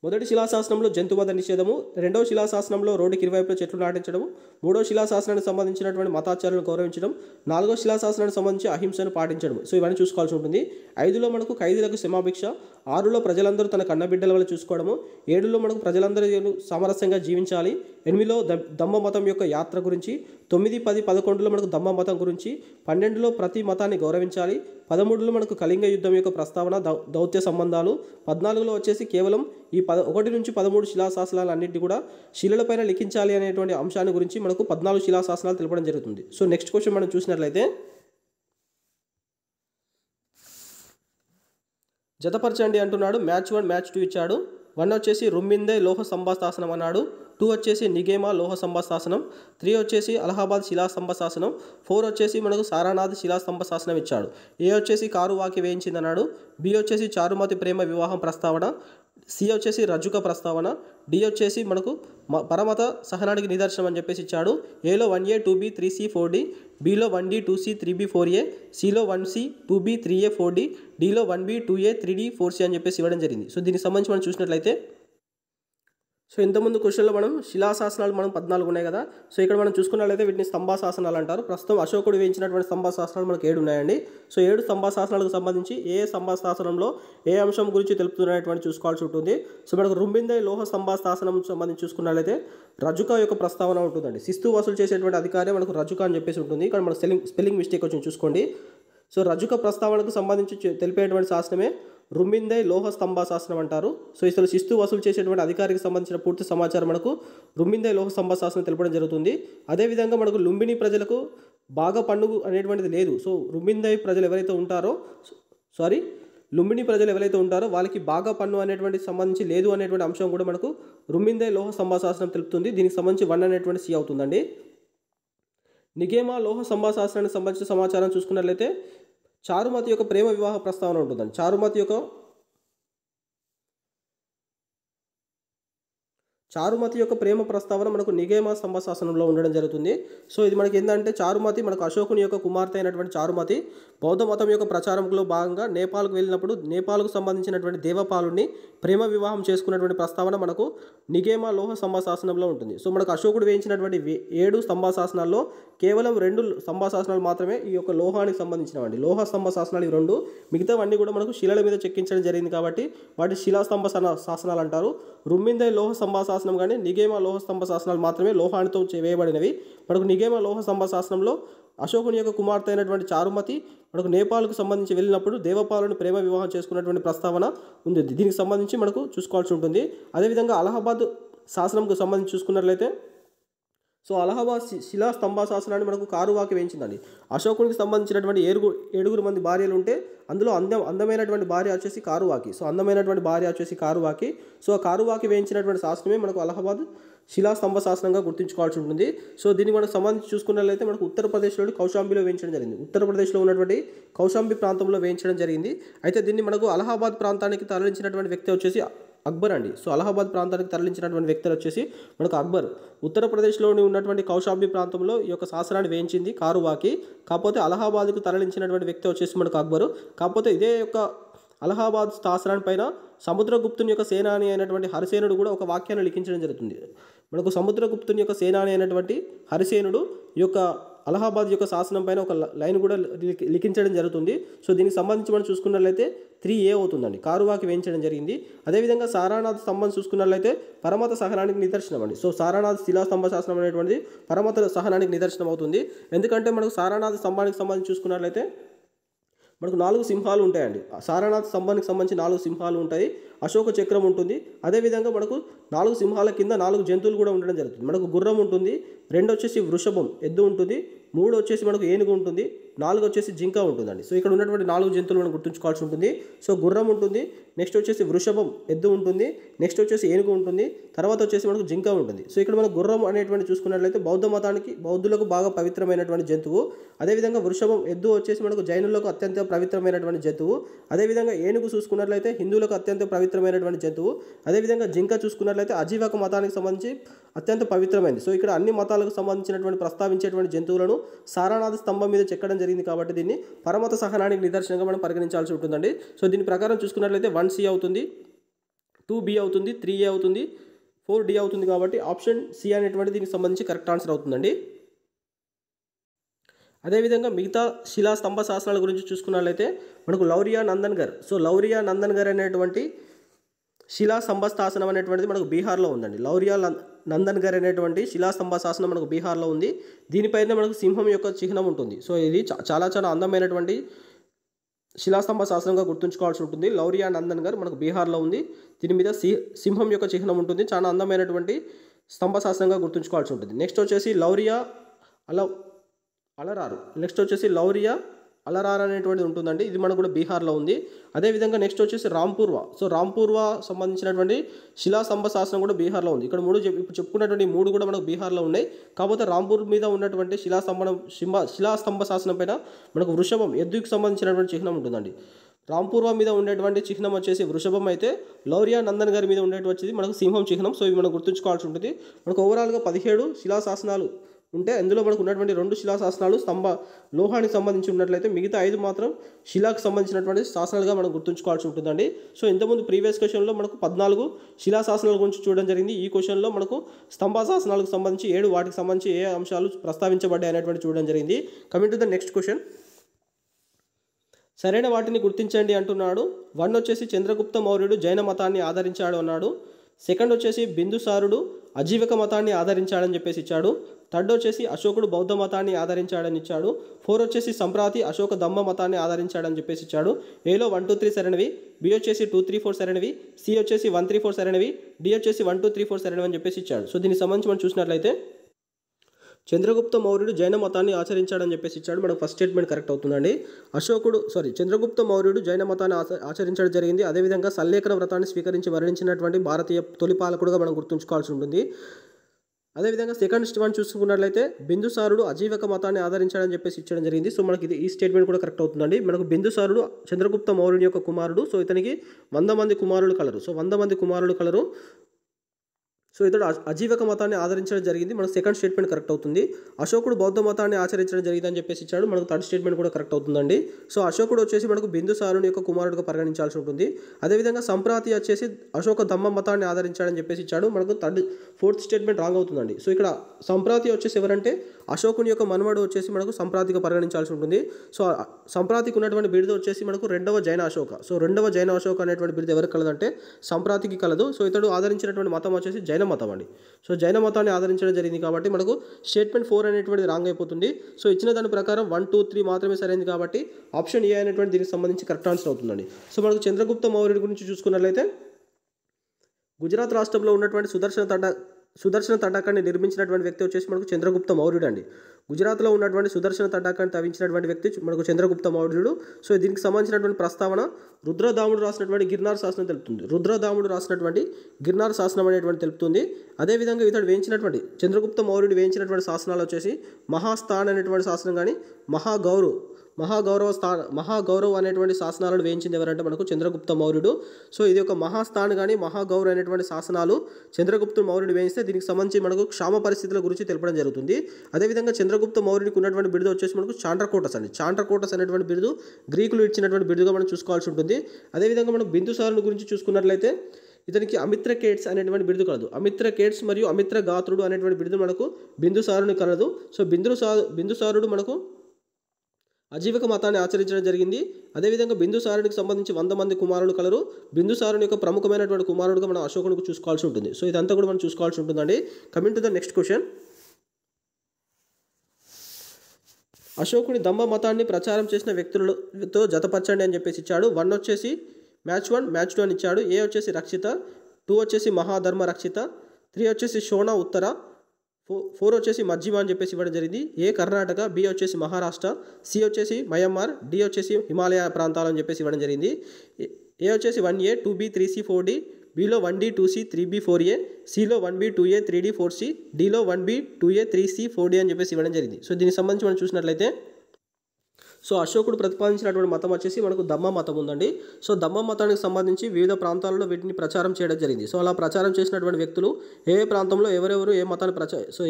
మొదటి శిలాశాసనంలో జంతువధ నిషేధము, రెండవ శిలాశాసనంలో రోడ్డుకి ఇరువైపుల చెట్లు నాటించడము, మూడో శిలాశాసనానికి సంబంధించినటువంటి మతాచార్యులను గౌరవించడం, నాలుగో శిలాశాసనానికి సంబంధించి అహింసను పాటించడం. సో ఇవన్నీ చూసుకోవాల్సి ఉంటుంది. 5లో మనకు ఖైదీలకు క్షమాభిక్ష, 6లో ప్రజలందరూ తన కన్నబిడ్డల వల్ల చూసుకోవడము, 7లో మనకు ప్రజలందరూ సామరస్యంగా జీవించాలి, 8లో దమ్మ మతం యొక్క యాత్ర గురించి, 9, 10, 11లో మనకు దమ్మ మతం గురించి, 12లో ప్రతి మతాన్ని గౌరవించాలి, 13లో మనకు కళింగ యుద్ధం యొక్క ప్రస్తావన దౌత్య సంబంధాలు, 14లో వచ్చేసి కేవలం ఈ 1 నుంచి 13 శిలాశాసనాలు అన్నింటినీ కూడా శిలలపైన లిఖించాలి అనేటువంటి అంశాన్ని గురించి మనకు 14 శిలాశాసనాలు తెలపడం జరుగుతుంది. సో నెక్స్ట్ క్వశ్చన్ మనం చూసినట్లయితే జతపరచండి అంటున్నాడు. మ్యాచ్ 1 మ్యాచ్ 2 ఇచ్చాడు. 1 వచ్చేసి రుమ్మిందే లోహ సంభాశాసనం అన్నాడు, 2 వచ్చేసి నిగేమా లోహ సంభాశాసనం, 3 వచ్చేసి అలహాబాద్ శిలాస్తంభ శాసనం, 4 వచ్చేసి మనకు సారానాథ్ శిలాస్తంభ శాసనం ఇచ్చాడు. ఏ వచ్చేసి కారు వాకి వేయించింది అన్నాడు, బి వచ్చేసి చారుమతి ప్రేమ వివాహం ప్రస్తావన, సి వచ్చేసి రజ్జుక ప్రస్తావన, డి వచ్చేసి మనకు పరమత సహనానికి నిదర్శనం అని చెప్పేసి ఇచ్చాడు. ఏలో 1A 2B 3C 4D, below 1D 2C 3B 4A, సిలో 1C 2B 3A 4D, డిలో 1B 2A 3D 4C అని చెప్పేసి ఇవ్వడం జరిగింది. సో దీనికి సంబంధించి మనం చూసినట్లయితే సో ఇంతకుముందు క్వశ్చన్లో మనం శిలాశాసనాలు 14 ఉన్నాయి కదా. సో ఇక్కడ మనం చూసుకున్నట్లయితే వీటిని స్తంభాశాసనాలు అంటారు. ప్రస్తుతం అశోకుడు వేయించినటువంటి స్తంభాశాసనాలు మనకు 7 ఉన్నాయండి. సో 7 స్తంభాశాసనాలకు సంబంధించి ఏ స్తంభాశాసనంలో ఏ అంశం గురించి తెలుపుతున్నటువంటి చూసుకోవాల్సి ఉంటుంది. సో మనకు రుమ్మిందే లోహ స్తంభాశాసనం సంబంధించి చూసుకున్నట్లయితే రజుక యొక్క ప్రస్తావన ఉంటుందండి. శిస్తు వసూలు చేసేటువంటి అధికారి మనకు రజుక అని చెప్పేసి ఉంటుంది. ఇక్కడ మనకు స్పెల్లింగ్ మిస్టేక్ వచ్చి చూసుకోండి. సో రజుక ప్రస్తావనకు సంబంధించి తెలిపేటువంటి శాసనమే రుమ్మిందే లోహ స్తంభ శాసనం అంటారు. సో ఇసలు శిస్తు వసూలు చేసేటువంటి అధికారికి సంబంధించిన పూర్తి సమాచారం మనకు రుమ్మిందే లోహ స్తంభ శాసనం తెలపడం జరుగుతుంది. అదేవిధంగా మనకు లుంబిని ప్రజలకు బాగా పన్ను అనేటువంటిది లేదు. సో లుంబిని ప్రజలు ఎవరైతే ఉంటారో వాళ్ళకి బాగా పన్ను అనేటువంటి సంబంధించి లేదు అనేటువంటి అంశం కూడా మనకు రుమ్మిందే లోహ స్తంభ శాసనం తెలుపుతుంది. దీనికి సంబంధించి 1 అనేటువంటి సి అవుతుందండి. నిగేమా లోహ స్తంభ శాసనానికి సంబంధించిన సమాచారం చూసుకున్నట్లయితే చారుమతి యొక్క ప్రేమ వివాహ ప్రస్తావన ఉంటుందండి. చారుమతి యొక్క ప్రేమ ప్రస్తావన మనకు నిగేమా స్తంభ శాసనంలో ఉండడం జరుగుతుంది. సో ఇది మనకి ఏంటంటే చారుమతి మనకు అశోకుని యొక్క కుమార్తె అయినటువంటి చారుమతి బౌద్ధ మతం యొక్క ప్రచారంలో భాగంగా నేపాల్కు వెళ్ళినప్పుడు నేపాల్కు సంబంధించినటువంటి దేవపాలుని ప్రేమ వివాహం చేసుకున్నటువంటి ప్రస్తావన మనకు నిగేమా లోహ స్తంభ శాసనంలో ఉంటుంది. సో మనకు అశోకుడు వేయించినటువంటి 7 స్తంభ శాసనాల్లో కేవలం 2 స్తంభ శాసనాలు మాత్రమే ఈ యొక్క లోహానికి సంబంధించినవండి. లోహ స్తంభ శాసనాలు 2, మిగతావన్నీ కూడా మనకు శిలల మీద చెక్కించడం జరిగింది కాబట్టి వాటి శిలాస్తంభ శాసనాలు అంటారు. రుమ్మిందే లోహ స్తంభ శాసనం శాసనం కానీ నిగేమ లోహ స్తంభ శాసనాలు మాత్రమే లోహానితో వేయబడినవి. మనకు నిగేమ లోహ స్తంభ శాసనంలో అశోకుని యొక్క కుమార్తె అయినటువంటి చారుమతి మనకు నేపాల్కు సంబంధించి వెళ్ళినప్పుడు దేవపాలను ప్రేమ వివాహం చేసుకున్నటువంటి ప్రస్తావన ఉంది. దీనికి సంబంధించి మనకు చూసుకోవాల్సి ఉంటుంది. అదేవిధంగా అలహాబాద్ శాసనంకు సంబంధించి చూసుకున్నట్లయితే సో అలహాబాద్ శిలా స్తంభ శాసనాన్ని మనకు కారువాకి వేయించిందండి. అశోకునికి సంబంధించినటువంటి 7 మంది భార్యలు ఉంటే అందులో అందమైనటువంటి భార్య వచ్చేసి కారువాకి. సో అందమైనటువంటి భార్య వచ్చేసి కారువాకి. సో ఆ కారువాకి వేయించినటువంటి శాసనమే మనకు అలహాబాద్ శిలా స్తంభ శాసనంగా గుర్తుంచుకోవాల్సి ఉంటుంది. సో దీనికి మనకు సంబంధించి చూసుకున్నట్లయితే మనకు ఉత్తరప్రదేశ్లోని కౌశాంబిలో వేయించడం జరిగింది. ఉత్తరప్రదేశ్లో ఉన్నటువంటి కౌశాంబి ప్రాంతంలో వేయించడం జరిగింది. అయితే దీన్ని మనకు అలహాబాద్ ప్రాంతానికి తరలించినటువంటి వ్యక్తి వచ్చేసి అక్బర్ అండి. సో అలహాబాద్ ప్రాంతానికి తరలించినటువంటి వ్యక్తులు వచ్చేసి మనకు అక్బర్. ఉత్తరప్రదేశ్లోని ఉన్నటువంటి కౌశాంబి ప్రాంతంలో ఈ యొక్క శాసనాన్ని వేయించింది కారువాకి. కాకపోతే అలహాబాద్కు తరలించినటువంటి వ్యక్తి వచ్చేసి మనకు అక్బరు. కాకపోతే ఇదే యొక్క అలహాబాద్ శాసనాన్ని పైన సముద్రగుప్తుని యొక్క సేనాని అయినటువంటి హరిసేనుడు కూడా ఒక వాక్యాన్ని లిఖించడం జరుగుతుంది. మనకు సముద్రగుప్తుని యొక్క సేనాని అయినటువంటి హరిసేనుడు ఈ యొక్క అలహాబాద్ యొక్క శాసనం పైన ఒక లైన్ కూడా లిఖించడం జరుగుతుంది. సో దీనికి సంబంధించి మనం చూసుకున్నట్లయితే 3A అవుతుందండి. కారువాకి వేయించడం జరిగింది. అదేవిధంగా సారానాథ్ స్తంభం చూసుకున్నట్లయితే పరమత సహనానికి నిదర్శనం అండి. సో సారానాథ్ శిలా స్తంభ శాసనం అనేటువంటిది పరమత సహనానికి నిదర్శనం అవుతుంది. ఎందుకంటే మనకు సారానాథ్ స్తంభానికి సంబంధించి చూసుకున్నట్లయితే మనకు 4 సింహాలు ఉంటాయండి. సారానాథ్ స్తంభానికి సంబంధించి 4 సింహాలు ఉంటాయి. అశోక చక్రం ఉంటుంది. అదేవిధంగా మనకు 4 సింహాల కింద 4 జంతువులు కూడా ఉండడం జరుగుతుంది. మనకు గుర్రం ఉంటుంది, 2 వచ్చేసి వృషభం ఎద్దు ఉంటుంది, 3 వచ్చేసి మనకు ఏనుగు ఉంటుంది, 4 వచ్చేసి జింక ఉంటుందండి. సో ఇక్కడ ఉన్నటువంటి 4 జంతువులు మనం గుర్తుంచుకోవాల్సి ఉంటుంది. సో గుర్రం ఉంటుంది, నెక్స్ట్ వచ్చేసి వృషభం ఎద్దు ఉంటుంది, నెక్స్ట్ వచ్చేసి ఏనుగు ఉంటుంది, తర్వాత వచ్చేసి మనకు జింక ఉంటుంది. సో ఇక్కడ మనకు గుర్రం అనేటువంటి చూసుకున్నట్లయితే బౌద్ధులకు బాగా పవిత్రమైనటువంటి జంతువు. అదేవిధంగా వృషభం ఎద్దు వచ్చేసి మనకు జైనులకు అత్యంత పవిత్రమైనటువంటి జంతువు. అదేవిధంగా ఏనుగు చూసుకున్నట్లయితే హిందువులకు అత్యంత పవిత్రమైనటువంటి జంతువు. అదేవిధంగా జింక చూసుకున్నట్లయితే అజీవక మతానికి సంబంధించి అత్యంత పవిత్రమైనది. సో ఇక్కడ అన్ని మతాలకు సంబంధించినటువంటి ప్రస్తావించేటువంటి జంతువులను సారానాథ స్తంభం మీద చెక్కడం జరిగింది కాబట్టి దీన్ని పరమత సహనానికి నిదర్శనంగా మనం పరిగణించాల్సి ఉంటుందండి. సో దీని ప్రకారం చూసుకున్నట్లయితే 1C అవుతుంది, 2B అవుతుంది, 3A అవుతుంది, 4D అవుతుంది. కాబట్టి ఆప్షన్ C అనేటువంటి దీనికి సంబంధించి కరెక్ట్ ఆన్సర్ అవుతుందండి. అదేవిధంగా మిగతా శిలా స్తంభ శాసనాల గురించి చూసుకున్నట్లయితే మనకు లౌరియా నందన్గర్. సో లౌరియా నందన్గర్ అనేటువంటి శిలా స్తంభ శాసనం అనేటువంటిది మనకు బీహార్లో ఉందండి. లౌరియా నందన్గర్ అనేటువంటి శిలా స్తంభ శాసనం మనకు బీహార్లో ఉంది. దీనిపైన మనకు సింహం యొక్క చిహ్నం ఉంటుంది. సో ఇది చాలా అందమైనటువంటి శిలాస్తంభ శాసనంగా గుర్తుంచుకోవాల్సి ఉంటుంది. లౌరియా నందన్గర్ మనకు బీహార్లో ఉంది. దీని మీద సింహం యొక్క చిహ్నం ఉంటుంది. చాలా అందమైనటువంటి స్తంభ శాసనంగా గుర్తుంచుకోవాల్సి ఉంటుంది. నెక్స్ట్ వచ్చేసి లౌరియా అలరారు. నెక్స్ట్ వచ్చేసి లౌరియా అలరార్ అనేటువంటిది ఉంటుందండి. ఇది మనకు కూడా బీహార్లో ఉంది. అదేవిధంగా నెక్స్ట్ వచ్చేసి రాంపూర్వా. సో రాంపూర్వా సంబంధించినటువంటి శిలాస్తంభ శాసనం కూడా బీహార్లో ఉంది. ఇక్కడ ఇప్పుడు చెప్పుకున్నటువంటి 3 కూడా మనకు బీహార్లో ఉన్నాయి. కాకపోతే రాంపూర్ మీద ఉన్నటువంటి శిలాస్తంభ శాసనం పైన మనకు వృషభం ఎద్దుకు సంబంధించినటువంటి చిహ్నం ఉంటుందండి. రాంపూర్వా మీద ఉండేటువంటి చిహ్నం వచ్చేసి వృషభం అయితే లౌరియా నందన్గర్ మీద ఉండేటువంటి మనకు సింహం చిహ్నం. సో ఇవి మనం గుర్తుంచుకోవాల్సి ఉంటుంది. మనకు ఓవరాల్గా 17 శిలాశాసనాలు ఉంటే అందులో మనకు ఉన్నటువంటి 2 శిలాశాసనాలు లోహానికి సంబంధించి ఉన్నట్లయితే మిగతా 5 మాత్రం శిలాకు సంబంధించినటువంటి శాసనాలుగా మనం గుర్తుంచుకోవాల్సి ఉంటుందండి. సో ఇంతకుముందు ప్రీవియస్ క్వశ్చన్లో మనకు 14 శిలాశాసనాల గురించి చూడడం జరిగింది. ఈ క్వశ్చన్లో మనకు స్తంభ శాసనాలకు సంబంధించి 7 వాటికి సంబంధించి ఏ అంశాలు ప్రస్తావించబడ్డాయి అనేటువంటి చూడడం జరిగింది. Coming to the next question. సరైన వాటిని గుర్తించండి అంటున్నాడు. 1 వచ్చేసి చంద్రగుప్త మౌర్యుడు జైన మతాన్ని ఆదరించాడు అన్నాడు. సెకండ్ వచ్చేసి బిందుసారుడు అజీవక మతాన్ని ఆదరించాడని చెప్పేసి ఇచ్చాడు. థర్డ్ వచ్చేసి అశోకుడు బౌద్ధ మతాన్ని ఆదరించాడని ఇచ్చాడు. 4 వచ్చేసి సంప్రాతి అశోక ధమ్మ మతాన్ని ఆదరించాడని చెప్పేసి ఇచ్చాడు. ఏలో 1, 2, 3 సరైనవి, బి వచ్చేసి 2, 3, 4 సరైనవి, సి వచ్చేసి 1, 3, 4 సరైనవి, డి వచ్చేసి 1, 2, 3, 4 సరైనవి అని చెప్పేసి ఇచ్చాడు. సో దీనికి సంబంధించి మనం చూసినట్లయితే చంద్రగుప్త మౌర్యుడు జైన మతాన్ని ఆచరించాడని చెప్పేసి ఇచ్చాడు. మనకు ఫస్ట్ స్టేట్మెంట్ కరెక్ట్ అవుతుందండి. చంద్రగుప్త మౌర్యుడు జైన మతాన్ని ఆచరించడం జరిగింది. అదేవిధంగా సల్లేఖన వ్రతాన్ని స్వీకరించి మరణించినటువంటి భారతీయ తొలి పాలకుడుగా మనం గుర్తుంచుకోవాల్సి ఉంటుంది. అదేవిధంగా సెకండ్ వన్ చూసుకున్నట్లయితే బిందుసారుడు అజీవక మతాన్ని ఆదరించాడని చెప్పేసి ఇచ్చడం జరిగింది. సో మనకి ఈ స్టేట్మెంట్ కూడా కరెక్ట్ అవుతుందండి. మనకు బిందుసారుడు చంద్రగుప్త మౌర్యుని యొక్క కుమారుడు. సో ఇతనికి 100 మంది కుమారులు కలరు. సో 100 మంది కుమారులు కలరు. సో ఇతడు అజీవక మతాన్ని ఆదరించడం జరిగింది. మనకు సెకండ్ స్టేట్మెంట్ కరెక్ట్ అవుతుంది. అశోకుడు బౌద్ధ మతాన్ని ఆచరించడం జరిగింది అని చెప్పేసి ఇచ్చాడు. మనకు థర్డ్ స్టేట్మెంట్ కూడా కరెక్ట్ అవుతుందండి. సో అశోకుడు వచ్చేసి మనకు బిందుసారుని యొక్క కుమారుడుగా పరిగణించాల్సి ఉంటుంది. అదేవిధంగా సంప్రాతి వచ్చేసి అశోక ధమ్మ మతాన్ని ఆదరించాడని చెప్పేసి ఇచ్చాడు. మనకు ఫోర్త్ స్టేట్మెంట్ రాంగ్ అవుతుందండి. సో ఇక్కడ సంప్రాతి వచ్చేసి ఎవరంటే అశోకుని యొక్క మనవడు వచ్చేసి మనకు సంప్రాతిగా పరిగణించాల్సి ఉంటుంది. సో సంప్రాతికి ఉన్నటువంటి బిరుదు వచ్చేసి మనకు 2వ జైన అశోక. సో 2వ జైన అశోక అనేటువంటి బిరుదు ఎవరికి కలదంటే సంప్రాతికి కలదు. సో ఇతడు ఆదరించినటువంటి మతం వచ్చేసి జైన జైన మతం అండి. సో జైన మతాన్ని ఆదరించడం జరిగింది కాబట్టి మనకు స్టేట్మెంట్ 4 అనేటువంటిది రాంగ్ అయిపోతుంది. సో ఇచ్చిన దాని ప్రకారం 1, 2, 3 మాత్రమే సరైనది కాబట్టి ఆప్షన్ ఏ అనేటువంటి దీనికి సంబంధించి కరెక్ట్ ఆన్సర్ అవుతుందండి. సో మనకు చంద్రగుప్త మౌర్యుడి గురించి చూసుకున్నట్లయితే గుజరాత్ రాష్ట్రంలో ఉన్నటువంటి సుదర్శన తటాకాన్ని నిర్మించినటువంటి వ్యక్తి వచ్చేసి మనకు చంద్రగుప్త మౌర్యుడు అండి. గుజరాత్లో ఉన్నటువంటి సుదర్శన తటాకాన్ని తవ్వించినటువంటి వ్యక్తి మనకు చంద్రగుప్త మౌర్యుడు. సో దీనికి సంబంధించినటువంటి ప్రస్తావన రుద్రదాముడు రాసినటువంటి గిర్నార్ శాసనం తెలుపుతుంది. రుద్రదాముడు రాసినటువంటి గిర్నార్ శాసనం అనేటువంటి తెలుపుతుంది. అదేవిధంగా ఇతడు వేయించినటువంటి చంద్రగుప్త మౌర్యుడు వేయించినటువంటి శాసనాలు వచ్చేసి మహాస్థాన్ అనేటువంటి శాసనం కానీ మహాగౌరవ్ అనేటువంటి శాసనాలను వేయించింది ఎవరంటే మనకు చంద్రగుప్త మౌర్యుడు. సో ఇది ఒక మహాస్థాన్ కానీ మహాగౌరవ్ అనేటువంటి శాసనాలు చంద్రగుప్త మౌర్యుడు వేయిస్తే దీనికి సంబంధించి మనకు క్షామ పరిస్థితుల గురించి తెలపడం జరుగుతుంది. అదేవిధంగా చంద్రగుప్త మౌర్యుడికి ఉన్నటువంటి బిరుదు వచ్చేసి మనకు చాండ్రకోటస్ అండి. చాండ్రకోటస్ అనేటువంటి బిరుదు గ్రీకులు ఇచ్చినటువంటి బిరుదుగా మనం చూసుకోవాల్సి ఉంటుంది. అదేవిధంగా మనం బిందుసారుని గురించి చూసుకున్నట్లయితే ఇతనికి అమిత్రకేట్స్ అనేటువంటి బిరుదు కలదు. అమిత్రకేట్స్ మరియు అమిత్రగాత్రుడు అనేటువంటి బిరుదు మనకు బిందుసారుని కలదు. సో బిందుసారుడు మనకు అజీవిక మతాన్ని ఆచరించడం జరిగింది. అదేవిధంగా బిందుసారునికి సంబంధించి 100 మంది కుమారులు కలరు. బిందుసారుని యొక్క ప్రముఖమైనటువంటి కుమారుడుగా మనం అశోకునికి చూసుకోవాల్సి ఉంటుంది. సో ఇదంతా కూడా మనం చూసుకోవాల్సి ఉంటుందండి. Coming to the next question. అశోకుని ధమ్మ మతాన్ని ప్రచారం చేసిన వ్యక్తులతో జతపరచండి అని చెప్పేసి ఇచ్చాడు. 1 వచ్చేసి మ్యాచ్ 1, మ్యాచ్ 2 అని ఇచ్చాడు. ఏ వచ్చేసి రక్షిత, 2 వచ్చేసి మహాధర్మ రక్షిత, 3 వచ్చేసి షోనా ఉత్తర, 4 వచ్చేసి మజ్జిమ అని చెప్పేసి ఇవ్వడం జరిగింది. ఏ కర్ణాటక, బి వచ్చేసి మహారాష్ట్ర, సి వచ్చేసి మయన్మార్, డి వచ్చేసి హిమాలయ ప్రాంతాలు అని చెప్పేసి ఇవ్వడం జరిగింది. ఏ వచ్చేసి 1A, 2B, 3C, 4D, below 1D, 2C, 3B, 4A, సిలో 1B, 2A, 3D, 4C, డిలో 1B, 2A, 3C, 4D అని చెప్పేసి ఇవ్వడం జరిగింది. సో దీనికి సంబంధించి మనం చూసినట్లయితే సో అశోకుడు ప్రతిపాదించినటువంటి మతం వచ్చేసి మనకు ధమ్మ మతం ఉందండి. సో ధమ్మ మతానికి సంబంధించి వివిధ ప్రాంతాల్లో వీటిని ప్రచారం చేయడం జరిగింది. సో అలా ప్రచారం చేసినటువంటి వ్యక్తులు ఏ ప్రాంతంలో ఎవరెవరు ఏ మతాన్ని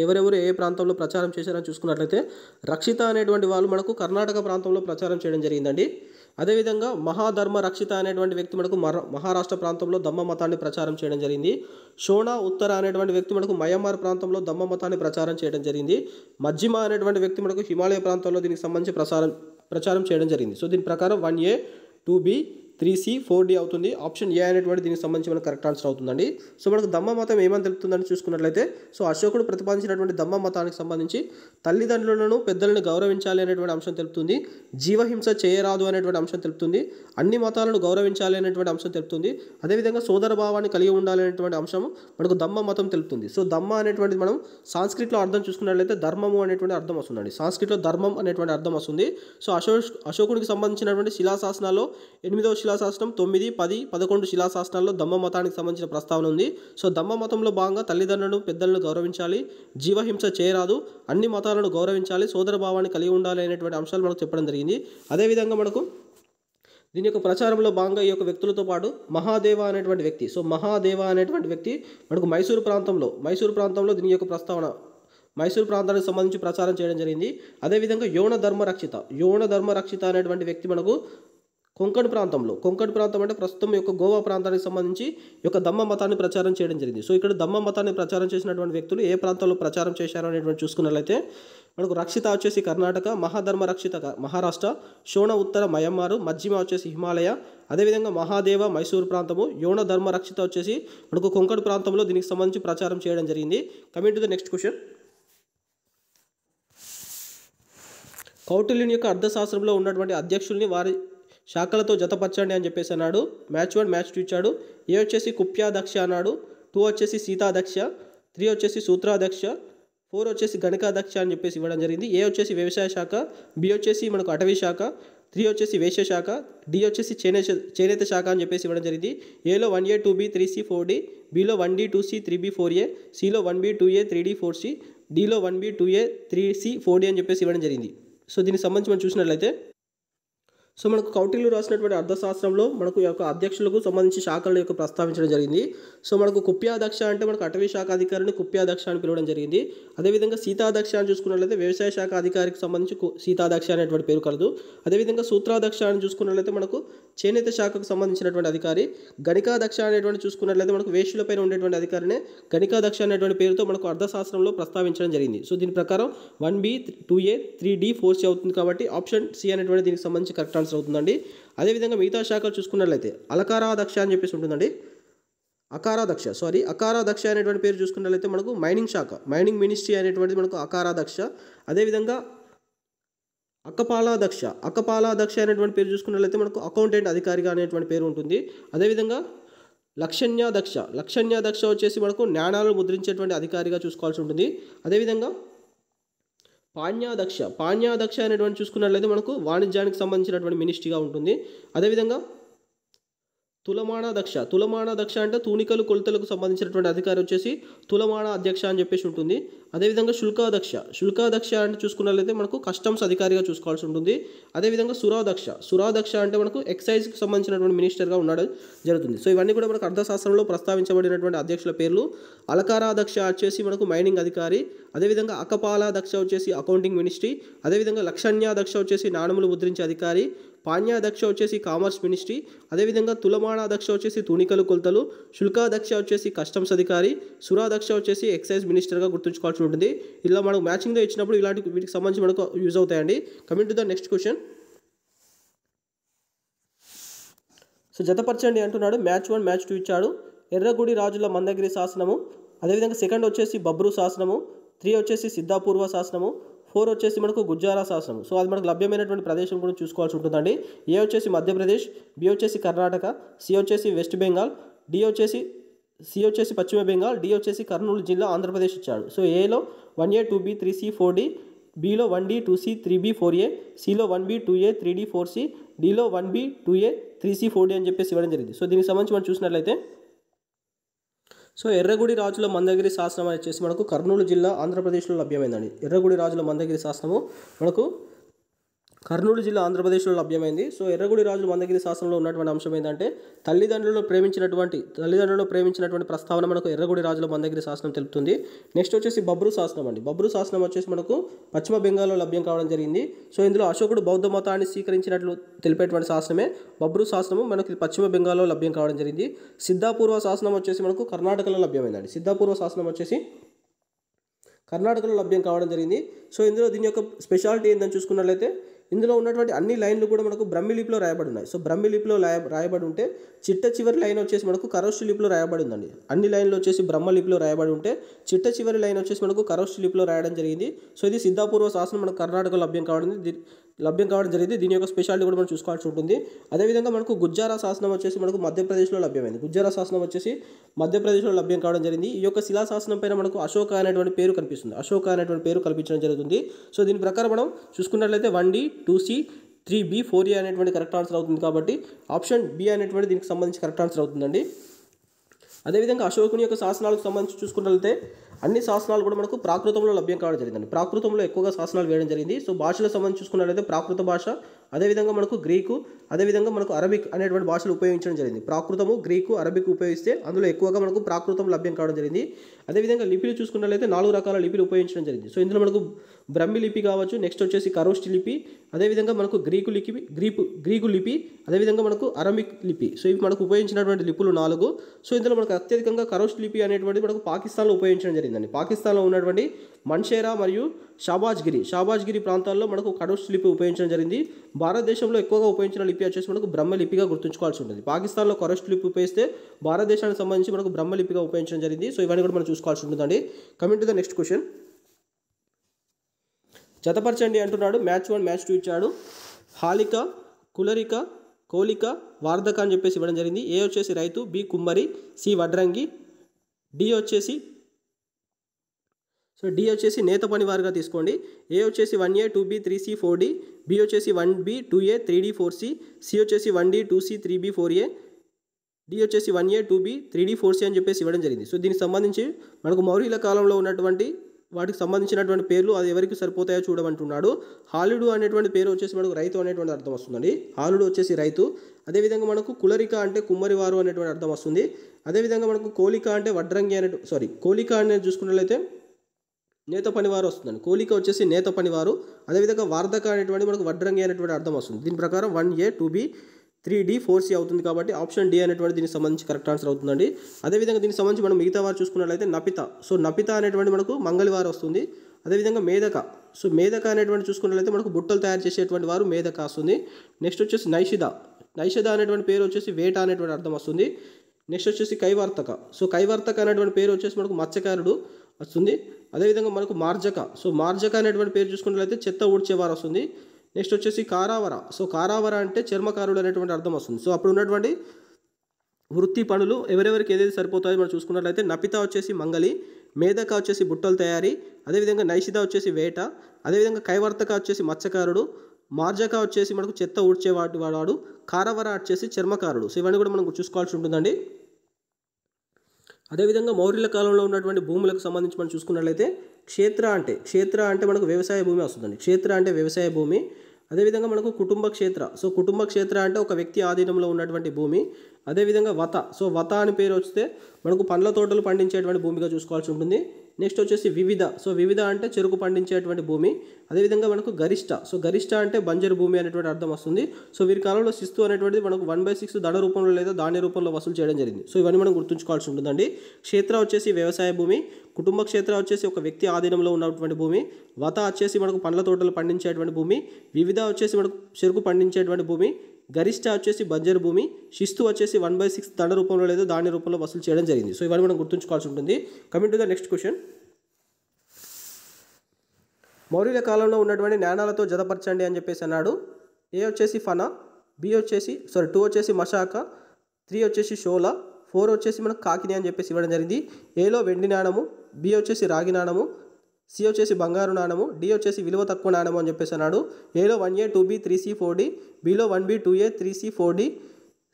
ఎవరెవరు ఏ ప్రాంతంలో ప్రచారం చేశారని చూసుకున్నట్లయితే రక్షిత అనేటువంటి వాళ్ళు మనకు కర్ణాటక ప్రాంతంలో ప్రచారం చేయడం జరిగిందండి. అదేవిధంగా మహాధర్మ రక్షిత అనేటువంటి వ్యక్తి మనకు మహారాష్ట్ర ప్రాంతంలో ధమ్మ మతాన్ని ప్రచారం చేయడం జరిగింది. షోనా ఉత్తర అనేటువంటి వ్యక్తి మనకు మయన్మార్ ప్రాంతంలో ధమ్మ మతాన్ని ప్రచారం చేయడం జరిగింది. మజ్జిమ అనేటువంటి వ్యక్తి మనకు హిమాలయ ప్రాంతంలో దీనికి సంబంధించి ప్రచారం చేయడం జరిగింది. సో దీని ప్రకారం 1A, 2B, 3C, 4D అవుతుంది. ఆప్షన్ ఏ అనేటువంటి దీనికి సంబంధించి మనకు కరెక్ట్ ఆన్సర్ అవుతుందండి. సో మనకు ధమ్మ మతం ఏమని తెలుపుతుందని చూసుకున్నట్లయితే సో అశోకుడు ప్రతిపాదించినటువంటి ధమ్మ మతానికి సంబంధించి తల్లిదండ్రులను పెద్దలను గౌరవించాలి అనేటువంటి అంశం తెలుపుతుంది. జీవహింస చేయరాదు అనేటువంటి అంశం తెలుపుతుంది. అన్ని మతాలను గౌరవించాలి అనేటువంటి అంశం తెలుపుతుంది. అదేవిధంగా సోదర భావాన్ని కలిగి ఉండాలి అనేటువంటి అంశం మనకు ధమ్మ మతం తెలుపుతుంది. సో ధమ్మ అనేటువంటిది మనం సాంస్క్రిట్లో అర్థం చూసుకున్నట్లయితే ధర్మము అనేటువంటి అర్థం వస్తుందండి. సాంస్క్రిట్లో ధర్మం అనేటువంటి అర్థం వస్తుంది. సో అశోకుడికి సంబంధించినటువంటి శిలాశాసనాల్లో 8వ శిలాశాసనం, 9, 10, 11 శిలాశాసనాల్లో ధమ్మ మతానికి సంబంధించిన ప్రస్తావన ఉంది. సో ధమ్మ మతంలో భాగంగా తల్లిదండ్రులను పెద్దలను గౌరవించాలి, జీవహింస చేయరాదు, అన్ని మతాలను గౌరవించాలి, సోదర భావాన్ని కలిగి ఉండాలి అనేటువంటి అంశాలు మనకు చెప్పడం జరిగింది. అదేవిధంగా మనకు దీని యొక్క ప్రచారంలో భాగంగా ఈ యొక్క వ్యక్తులతో పాటు మహాదేవ అనేటువంటి వ్యక్తి మనకు మైసూరు ప్రాంతంలో దీని యొక్క ప్రస్తావన మైసూరు ప్రాంతానికి సంబంధించి ప్రచారం చేయడం జరిగింది. అదేవిధంగా యోణ ధర్మ రక్షిత అనేటువంటి వ్యక్తి మనకు కొంకణ్ ప్రాంతం అంటే ప్రస్తుతం యొక్క గోవా ప్రాంతానికి సంబంధించి యొక్క ధమ్మ మతాన్ని ప్రచారం చేయడం జరిగింది. సో ఇక్కడ ధమ్మ మతాన్ని ప్రచారం చేసినటువంటి వ్యక్తులు ఏ ప్రాంతంలో ప్రచారం చేశారు అనేటువంటి చూసుకున్నట్లయితే మనకు రక్షిత వచ్చేసి కర్ణాటక, మహాధర్మ రక్షిత మహారాష్ట్ర, షోణ ఉత్తర మయన్మారు, మజ్జిమ వచ్చేసి హిమాలయ, అదేవిధంగా మహాదేవ మైసూరు ప్రాంతము, యోణ ధర్మ రక్షిత వచ్చేసి మనకు కొంకణ్ ప్రాంతంలో దీనికి సంబంధించి ప్రచారం చేయడం జరిగింది. Coming to the next question. కౌటిల్యుని యొక్క అర్థశాస్త్రంలో ఉన్నటువంటి అధ్యక్షుల్ని వారి శాఖలతో జతపరచండి అని చెప్పేసి అన్నాడు. మ్యాచ్ 1, మ్యాచ్ 2 ఇచ్చాడు. ఏ వచ్చేసి కుప్యాదక్ష అన్నాడు, 2 వచ్చేసి సీతాదక్ష, 3 వచ్చేసి సూత్రాదక్ష, 4 వచ్చేసి గణికాదక్ష అని చెప్పేసి ఇవ్వడం జరిగింది. ఏ వచ్చేసి వ్యవసాయ శాఖ, బి వచ్చేసి మనకు అటవీ శాఖ, 3 వచ్చేసి వేశ్య శాఖ, డి వచ్చేసి చేనేత శాఖ అని చెప్పేసి ఇవ్వడం జరిగింది. ఏలో 1A, 2B, 3C, 4D, below 1D, 2C, 3B, 4A, సిలో 1B, 2A, 3D, 4C, డిలో 1B, 2A, 3C, 4D అని చెప్పేసి ఇవ్వడం జరిగింది. సో దీనికి సంబంధించి మనం చూసినట్లయితే సో మనకు కౌటిల్యుడు రాసినటువంటి అర్థశాస్త్రంలో మనకు యొక్క అధ్యక్షులకు సంబంధించి శాఖల యొక్క ప్రస్తావించడం జరిగింది. సో మనకు కుప్యాదక్ష అంటే మనకు అటవీ శాఖ అధికారిని కుప్యాదక్ష అని పిలవడం జరిగింది. అదేవిధంగా సీతాదక్ష అని చూసుకున్నట్లయితే వ్యవసాయ శాఖ అధికారికి సంబంధించి సీతాదక్ష అనేటువంటి పేరు కలదు. అదేవిధంగా సూత్రాదక్ష అని చూసుకున్నట్లయితే మనకు చేనేత శాఖకు సంబంధించినటువంటి అధికారి. గణికాదక్ష అనేటువంటి చూసుకున్నట్లయితే మనకు వేష్యులపైన ఉండేటువంటి అధికారినే గణికాదక్ష అనేటువంటి పేరుతో మనకు అర్థశాస్త్రంలో ప్రస్తావించడం జరిగింది. సో దీని ప్రకారం 1B, 2A, 3D, 4C అవుతుంది కాబట్టి ఆప్షన్ సి అనేటువంటి దీనికి సంబంధించి కరెక్ట్ ఆన్సర్ అవుతుందండి. అదేవిధంగా మిగతా శాఖలు చూసుకున్నట్లయితే అలకారాదక్ష అని చెప్పేసి ఉంటుందండి. అకారాధ్యక్ష అనేటువంటి పేరు చూసుకున్నట్లయితే మనకు మైనింగ్ శాఖ, మైనింగ్ మినిస్ట్రీ అనేటువంటిది మనకు అకారాధ్యక్ష. అదేవిధంగా అక్కపాలాధ్యక్ష అనేటువంటి పేరు చూసుకున్నట్లయితే మనకు అకౌంటెంట్ అధికారిగా అనేటువంటి పేరు ఉంటుంది. అదేవిధంగా లక్షణ్యాధ్యక్ష వచ్చేసి మనకు నాణాలు ముద్రించేటువంటి అధికారిగా చూసుకోవాల్సి ఉంటుంది. అదేవిధంగా పాణ్యాధ్యక్ష అనేటువంటి చూసుకున్నట్లయితే మనకు వాణిజ్యానికి సంబంధించినటువంటి మినిస్ట్రీగా ఉంటుంది. అదేవిధంగా తులమానాధ్యక్ష అంటే తూనికలు కొలతలకు సంబంధించినటువంటి అధికారి వచ్చేసి తులమాన అధ్యక్ష అని చెప్పేసి ఉంటుంది. అదేవిధంగా శుల్కాధ్యక్ష అంటే చూసుకున్నట్లయితే మనకు కస్టమ్స్ అధికారిగా చూసుకోవాల్సి ఉంటుంది. అదేవిధంగా సురాధ్యక్ష అంటే మనకు ఎక్సైజ్కి సంబంధించినటువంటి మినిస్టర్గా ఉండడం జరుగుతుంది. సో ఇవన్నీ కూడా మనకు అర్థశాస్త్రంలో ప్రస్తావించబడినటువంటి అధ్యక్షుల పేర్లు. అలకారాధ్యక్ష వచ్చేసి మనకు మైనింగ్ అధికారి. అదేవిధంగా అక్కపాలాధ్యక్ష వచ్చేసి అకౌంటింగ్ మినిస్ట్రీ. అదేవిధంగా లక్షణ్యాధ్యక్ష వచ్చేసి నాణములు ముద్రించే అధికారి. పాణ్యాధ్యక్ష వచ్చేసి కామర్స్ మినిస్ట్రీ. అదేవిధంగా తులమానాధ్యక్ష వచ్చేసి తూనికలు కొలతలు. శుల్కాధ్యక్ష వచ్చేసి కస్టమ్స్ అధికారి. సురాధ్యక్ష వచ్చేసి ఎక్సైజ్ మినిస్టర్గా గుర్తుంచుకోవాల్సి ఉంటుంది. ఇలా మనకు మ్యాచింగ్లో ఇచ్చినప్పుడు ఇలాంటి వీటికి సంబంధించి మనకు యూజ్ అవుతాయండి. Coming to the next question. So జతపరచండి అంటున్నాడు. మ్యాచ్ 1 మ్యాచ్ 2 ఇచ్చాడు. ఎర్రగుడి రాజుల మందగిరి శాసనము. అదేవిధంగా సెకండ్ వచ్చేసి బబ్రు శాసనము. 3 వచ్చేసి సిద్ధాపూర్వ శాసనము. 4 వచ్చేసి మనకు గుజ్జారా శాసనం. సో అది మనకు లభ్యమైనటువంటి ప్రదేశం గురించి చూసుకోవాల్సి ఉంటుందండి. ఏ వచ్చేసి మధ్యప్రదేశ్, బి వచ్చేసి కర్ణాటక, సి వచ్చేసి వెస్ట్ బెంగాల్, సి వచ్చేసి పశ్చిమ బెంగాల్, డి వచ్చేసి కర్నూలు జిల్లా ఆంధ్రప్రదేశ్ ఇచ్చాడు. సో ఏలో 1A 2B 3C 4D, below 1D 2C 3B 4A, సిలో 1B 2A 3D 4C, డిలో 1B 2A 3C 4D అని చెప్పేసి ఇవ్వడం జరిగింది. సో దీనికి సంబంధించి మనం చూసినట్లయితే సో ఎర్రగుడి రాజుల మందగిరి శాసనం వచ్చేసి మనకు కర్నూలు జిల్లా ఆంధ్రప్రదేశ్లో లభ్యమైందండి. ఎర్రగుడి రాజుల మందగిరి శాసనము మనకు కర్నూలు జిల్లా ఆంధ్రప్రదేశ్లో లభ్యమైంది. సో ఎర్రగుడి రాజుల మందగిరి శాసనంలో ఉన్నటువంటి అంశం ఏంటంటే తల్లిదండ్రులను ప్రేమించినటువంటి ప్రస్తావన మనకు ఎర్రగుడి రాజుల మందగిరి శాసనం తెలుపుతుంది. నెక్స్ట్ వచ్చేసి బబ్రు శాసనం అండి. బబ్రు శాసనం వచ్చేసి మనకు పశ్చిమ బెంగాల్లో లభ్యం కావడం జరిగింది. సో ఇందులో అశోకుడు బౌద్ధ మతాన్ని స్వీకరించినట్లు తెలిపేటువంటి శాసనమే బబ్రు శాసనము మనకు పశ్చిమ బెంగాల్లో లభ్యం కావడం జరిగింది. సిద్ధాపూర్వ శాసనం వచ్చేసి మనకు కర్ణాటకలో లభ్యమైందండి. సిద్ధాపూర్వ శాసనం వచ్చేసి కర్ణాటకలో లభ్యం కావడం జరిగింది. సో ఇందులో దీని యొక్క స్పెషాలిటీ ఏంటని చూసుకున్నట్లయితే ఇందులో ఉన్నటువంటి అన్ని లైన్లు కూడా మనకు బ్రహ్మి లిపిలో రాయబడి ఉన్నాయి. సో బ్రహ్మి లిపిలో రాయబడి ఉంటే చిట్ట చివరి లైన్ వచ్చేసి మనకు కరోష్టి లిపిలో రాయబడి ఉందండి. అన్ని లైన్లు వచ్చేసి బ్రహ్మ లిపిలో రాయబడి ఉంటే చిట్ట చివరి లైన్ వచ్చేసి మనకు కరోష్టి లిపిలో రాయడం జరిగింది. సో ఇది సిద్ధాపూర్వ శాసనం మనకు కర్ణాటకలో లభ్యం కావడం జరిగింది. దీని యొక్క స్పెషాలిటీ కూడా మనం చూసుకోవాల్సి ఉంటుంది. అదేవిధంగా మనకు గుజ్జారా శాసనం వచ్చేసి మనకు మధ్యప్రదేశ్లో లభ్యమైంది. గుజ్జారా శాసనం వచ్చేసి మధ్యప్రదేశ్లో లభ్యం కావడం జరిగింది. ఈ యొక్క శిలాశాసనం పైన మనకు అశోక అనేటువంటి పేరు కనిపిస్తుంది. అశోక అనేటువంటి పేరు కల్పించడం జరుగుతుంది. సో దీని ప్రకారం మనం చూసుకున్నట్లయితే 1D 2C 3B 4A అనేటువంటి కరెక్ట్ ఆన్సర్ అవుతుంది. కాబట్టి ఆప్షన్ బి అనేటువంటి దీనికి సంబంధించి కరెక్ట్ ఆన్సర్ అవుతుందండి. అదేవిధంగా అశోకుని యొక్క శాసనాలకు సంబంధించి చూసుకున్నట్లయితే అన్ని శాసనాలు కూడా మనకు ప్రాకృతంలో లభ్యం కావడం జరిగిందండి. ప్రాకృతంలో ఎక్కువగా శాసనాలు వేయడం జరిగింది. సో భాషలకు సంబంధించి చూసుకున్నట్లయితే ప్రాకృత భాష, అదేవిధంగా మనకు గ్రీకు, అదేవిధంగా మనకు అరబిక్ అనేటువంటి భాషలు ఉపయోగించడం జరిగింది. ప్రాకృతము, గ్రీకు, అరబిక్ ఉపయోగిస్తే అందులో ఎక్కువగా మనకు ప్రాకృతం లభ్యం కావడం జరిగింది. అదేవిధంగా లిపిలు చూసుకున్నట్లయితే 4 రకాల లిపిలు ఉపయోగించడం జరిగింది. సో ఇందులో మనకు బ్రహ్మి లిపి కావచ్చు, నెక్స్ట్ వచ్చేసి కరోష్టి లిపి, అదేవిధంగా మనకు గ్రీకు లిపి, అదేవిధంగా మనకు అరబిక్ లిపి. సో ఇవి మనకు ఉపయోగించినటువంటి లిపులు 4. సో ఇందులో మనకు అత్యధికంగా కరోష్టి లిపి అనేటువంటిది మనకు పాకిస్తాన్లో ఉపయోగించడం జరిగిందండి. పాకిస్తాన్లో ఉన్నటువంటి మన్షేరా మరియు షాబాజ్గిరి ప్రాంతాల్లో మనకు కరోష్టి లిపి ఉపయోగించడం జరిగింది. భారతదేశంలో ఎక్కువగా ఉపయోగించిన లిపి వచ్చేసి మనకు బ్రహ్మ లిపిగా గుర్తుంచుకోవాల్సి ఉంటుంది. పాకిస్తాన్లో కరోష్టి లిపి ఉపయోగిస్తే భారతదేశానికి సంబంధించి మనకు బ్రహ్మ లిపిగా ఉపయోగించడం జరిగింది. సో ఇవన్నీ కూడా మనం చూసుకోవాల్సి ఉంటుందండి. Coming to the next question. జతపరచండి అంటున్నాడు. మ్యాచ్ 1 మ్యాచ్ 2 ఇచ్చాడు. హాలిక, కులరిక, కోలిక, వార్ధక అని చెప్పేసి ఇవ్వడం జరిగింది. ఏ వచ్చేసి రైతు, బి కుమ్మరి, సి వడ్రంగి, డి వచ్చేసి నేత పని వారుగా తీసుకోండి. ఏ వచ్చేసి 1A 2B 3C 4D, B వచ్చేసి 1B 2A 3D 4C, C వచ్చేసి 1D 2C 3B 4A, D వచ్చేసి 1A 2B 3D 4C అని చెప్పేసి ఇవ్వడం జరిగింది. సో దీనికి సంబంధించి మనకు మౌర్యుల కాలంలో ఉన్నటువంటి వాటికి సంబంధించినటువంటి పేర్లు అది ఎవరికి సరిపోతాయో చూడమంటున్నాడు. హాలుడు అనేటువంటి పేరు వచ్చేసి మనకు రైతు అనేటువంటి అర్థం వస్తుందండి. హాలుడు వచ్చేసి రైతు. అదేవిధంగా మనకు కులరిక అంటే కుమ్మరివారు అనేటువంటి అర్థం వస్తుంది. అదేవిధంగా మనకు కోలిక అంటే వడ్రంగి కోలిక అనేది చూసుకున్నట్లయితే నేత పనివారు వస్తుందండి. కోలిక వచ్చేసి నేత పనివారు. అదేవిధంగా వార్ధక అనేటువంటి మనకు వడ్రంగి అనేటువంటి అర్థం వస్తుంది. దీని ప్రకారం 1A 2B 3D 4C అవుతుంది. కాబట్టి ఆప్షన్ డి అనేటువంటి దీనికి సంబంధించి కరెక్ట్ ఆన్సర్ అవుతుందండి. అదేవిధంగా దీనికి సంబంధించి మనం మిగతా వారు చూసుకున్నట్లయితే నపిత. సో నపిత అనేటువంటి మనకు మంగళవారు వస్తుంది. అదేవిధంగా మేధక. సో మేధక అనేటువంటి చూసుకున్నట్లయితే మనకు బుట్టలు తయారు చేసేటువంటి వారు మేధక వస్తుంది. నెక్స్ట్ వచ్చేసి నైషిద అనేటువంటి పేరు వచ్చేసి వేట అనేటువంటి అర్థం వస్తుంది. నెక్స్ట్ వచ్చేసి కైవార్తక. సో కైవార్తక అనేటువంటి పేరు వచ్చేసి మనకు మత్స్యకారుడు వస్తుంది. అదేవిధంగా మనకు మార్జక. సో మార్జక అనేటువంటి పేరు చూసుకున్నట్లయితే చెత్త ఊడ్చేవారు వస్తుంది. నెక్స్ట్ వచ్చేసి కారావర. సో కారావర అంటే చర్మకారుడు అనేటువంటి అర్థం వస్తుంది. సో అప్పుడు ఉన్నటువంటి వృత్తి పనులు ఎవరెవరికి ఏదైతే సరిపోతాయో మనం చూసుకున్నట్లయితే నపిత వచ్చేసి మంగలి, మేధక వచ్చేసి బుట్టలు తయారీ, అదేవిధంగా నైషిత వచ్చేసి వేట, అదేవిధంగా కైవర్తక వచ్చేసి మత్స్యకారుడు, మార్జక వచ్చేసి మనకు చెత్త ఊడ్చేవాడు, కారవర వచ్చేసి చర్మకారుడు. సో ఇవన్నీ కూడా మనం చూసుకోవాల్సి ఉంటుందండి. అదేవిధంగా మౌర్యుల కాలంలో ఉన్నటువంటి భూములకు సంబంధించి మనం చూసుకున్నట్లయితే క్షేత్ర అంటే మనకు వ్యవసాయ భూమి వస్తుందండి. క్షేత్ర అంటే వ్యవసాయ భూమి. అదేవిధంగా మనకు కుటుంబ క్షేత్ర. సో కుటుంబ క్షేత్ర అంటే ఒక వ్యక్తి ఆధీనంలో ఉన్నటువంటి భూమి. అదేవిధంగా వత. సో వత అని పేరు వస్తే మనకు పండ్ల తోటలు పండించేటువంటి భూమిగా చూసుకోవాల్సి ఉంటుంది. నెక్స్ట్ వచ్చేసి వివిధ. సో వివిధ అంటే చెరుకు పండించేటువంటి భూమి. అదేవిధంగా మనకు గరిష్ట. సో గరిష్ట అంటే బంజరు భూమి అనేటువంటి అర్థం వస్తుంది. సో వీరి కాలంలో శిస్తు అనేటువంటిది మనకు 1/6 దడ రూపంలో లేదా ధాన్య రూపంలో వసూలు చేయడం జరిగింది. సో ఇవన్నీ మనం గుర్తుంచుకోవాల్సి ఉంటుందండి. క్షేత్ర వచ్చేసి వ్యవసాయ భూమి, కుటుంబ క్షేత్ర వచ్చేసి ఒక వ్యక్తి ఆధీనంలో ఉన్నటువంటి భూమి, వత వచ్చేసి మనకు పండ్ల తోటలు పండించేటువంటి భూమి, వివిధ వచ్చేసి మనకు చెరుకు పండించేటువంటి భూమి, గరిష్ట వచ్చేసి బంజరు భూమి, శిస్తు వచ్చేసి 1/6 దండ రూపంలో లేదా ధాన్య రూపంలో వసూలు చేయడం జరిగింది. సో ఇవన్నీ మనం గుర్తుంచుకోవాల్సి ఉంటుంది. Coming to the next question. మౌర్యుల కాలంలో ఉన్నటువంటి నాణాలతో జతపరచండి అని చెప్పేసి అన్నాడు. ఏ వచ్చేసి ఫనా, టూ వచ్చేసి మషాక, 3 వచ్చేసి షోలా, 4 వచ్చేసి మనకు కాకిని అని చెప్పేసి ఇవ్వడం జరిగింది. ఏలో వెండి నాణము, బి వచ్చేసి రాగి నాణము, సి వచ్చేసి బంగారు నాణము, డి వచ్చేసి విలువ తక్కువ నాణము అని చెప్పేసి అన్నాడు. ఏలో 1A 2B 3C 4D, below 1B 2A 3C 4D,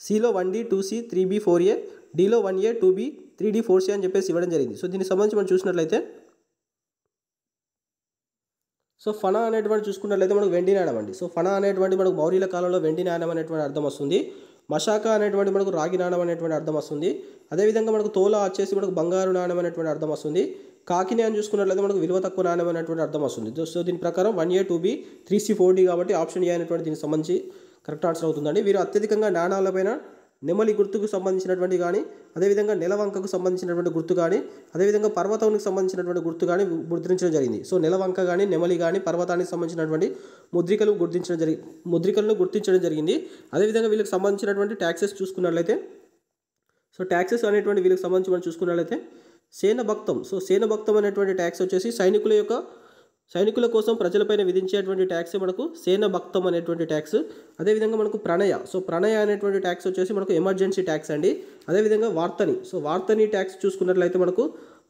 సిలో 1D 2C 3B 4A, డిలో 1A 2B 3D 4C అని చెప్పేసి ఇవ్వడం జరిగింది. సో దీనికి సంబంధించి మనం చూసినట్లయితే సో ఫనా అనేటువంటి చూసుకున్నట్లయితే మనకు వెండి నాణం అండి. సో ఫనా అనేటువంటి మనకు మౌర్యుల కాలంలో వెండి నాణం అనేటువంటి అర్థం వస్తుంది. మషాక అనేటువంటి మనకు రాగి నాణం అనేటువంటి అర్థం వస్తుంది. అదేవిధంగా మనకు తోలా వచ్చేసి మనకు బంగారు నాణం అనేటువంటి అర్థం వస్తుంది. కాకిని అని చూసుకున్నట్లయితే మనకు విలువ తక్కువ నాణ్యం అనేటువంటి అర్థం వస్తుంది. సో దీని ప్రకారం 1A 2B 3C 4D కాబట్టి ఆప్షన్ ఏ అనేటువంటి దీనికి సంబంధించి కరెక్ట్ ఆన్సర్ అవుతుందండి. వీరు అత్యధికంగా నాణాలపైన నెమలి గుర్తుకు సంబంధించినటువంటి కానీ, అదేవిధంగా నెలవంకకు సంబంధించినటువంటి గుర్తు కానీ, అదేవిధంగా పర్వతానికి సంబంధించినటువంటి గుర్తు కానీ ముద్రించడం జరిగింది. సో నెలవంక కానీ, నెమలి కానీ, పర్వతానికి సంబంధించినటువంటి ముద్రికలను గుర్తించడం జరిగింది. అదేవిధంగా వీళ్ళకి సంబంధించినటువంటి ట్యాక్సెస్ చూసుకున్నట్లయితే సో ట్యాక్సెస్ అనేటువంటి వీళ్ళకి సంబంధించి మనం చూసుకున్నట్లయితే సేనభక్తం. సో సేనభక్తం అనేటువంటి ట్యాక్స్ వచ్చేసి సైనికుల కోసం ప్రజలపైన విధించేటువంటి ట్యాక్స్ మనకు సేనభక్తం అనేటువంటి ట్యాక్స్. అదేవిధంగా మనకు ప్రణయ. సో ప్రణయ అనేటువంటి ట్యాక్స్ వచ్చేసి మనకు ఎమర్జెన్సీ ట్యాక్స్ అండి. అదేవిధంగా వార్తని. సో వార్తని ట్యాక్స్ చూసుకున్నట్లయితే మనకు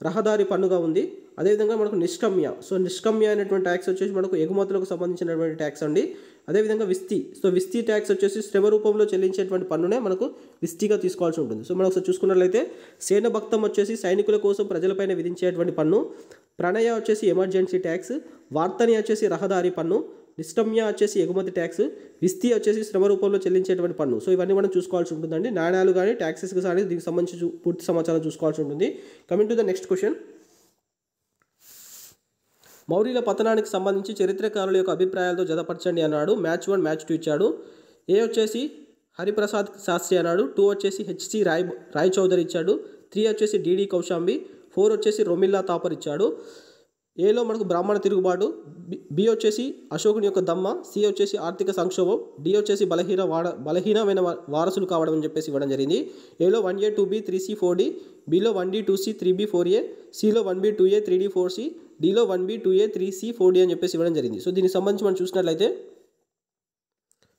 రహదారి పన్నుగా ఉంది. అదేవిధంగా మనకు నిష్కమ్య. సో నిష్కమ్య అనేటువంటి ట్యాక్స్ వచ్చేసి మనకు ఎగుమతులకు సంబంధించినటువంటి ట్యాక్స్ అండి. అదేవిధంగా విస్తీ. సో విస్తీ ట్యాక్స్ వచ్చేసి శ్రమ రూపంలో చెల్లించేటువంటి పన్నునే మనకు విస్తీగా తీసుకోవాల్సి ఉంటుంది. సో మనం ఒకసారి చూసుకున్నట్లయితే సేనభక్తం వచ్చేసి సైనికుల కోసం ప్రజలపైన విధించేటువంటి పన్ను, ప్రణయ వచ్చేసి ఎమర్జెన్సీ ట్యాక్స్, వార్తని వచ్చేసి రహదారి పన్ను, నిష్కమ్య వచ్చేసి ఎగుమతి ట్యాక్స్, విస్తీ వచ్చేసి శ్రమ రూపంలో చెల్లించేటువంటి పన్ను. సో ఇవన్నీ మనం చూసుకోవాల్సి ఉంటుందండి. నాణ్యాలు కానీ ట్యాక్సెస్ కానీ దీనికి సంబంధించి పూర్తి సమాచారం చూసుకోవాల్సి ఉంటుంది. Coming to the next question. మౌర్యుల పతనానికి సంబంధించి చరిత్రకారుల యొక్క అభిప్రాయాలతో జతపరచండి అన్నాడు. మ్యాచ్ 1 మ్యాచ్ 2 ఇచ్చాడు. ఏ వచ్చేసి హరిప్రసాద్ శాస్త్రి అన్నాడు. 2 వచ్చేసి HC రాయ్ చౌదరి ఇచ్చాడు. 3 వచ్చేసి DD కౌశాంబి, 4 వచ్చేసి రొమిల్లా తాపర్ ఇచ్చాడు. ఏలో మనకు బ్రాహ్మణ తిరుగుబాటు, బి వచ్చేసి అశోకుని యొక్క దమ్మ, సి వచ్చేసి ఆర్థిక సంక్షోభం, డి వచ్చేసి బలహీనమైన వారసులు కావడం అని చెప్పేసి ఇవ్వడం జరిగింది. ఏలో 1A 2B 3C 4D, below 1D 2C 3B 4A, సిలో 1B 2A 3D 4C, డిలో 1B 2A 3C 4D అని చెప్పేసి ఇవ్వడం జరిగింది. సో దీనికి సంబంధించి మనం చూసినట్లయితే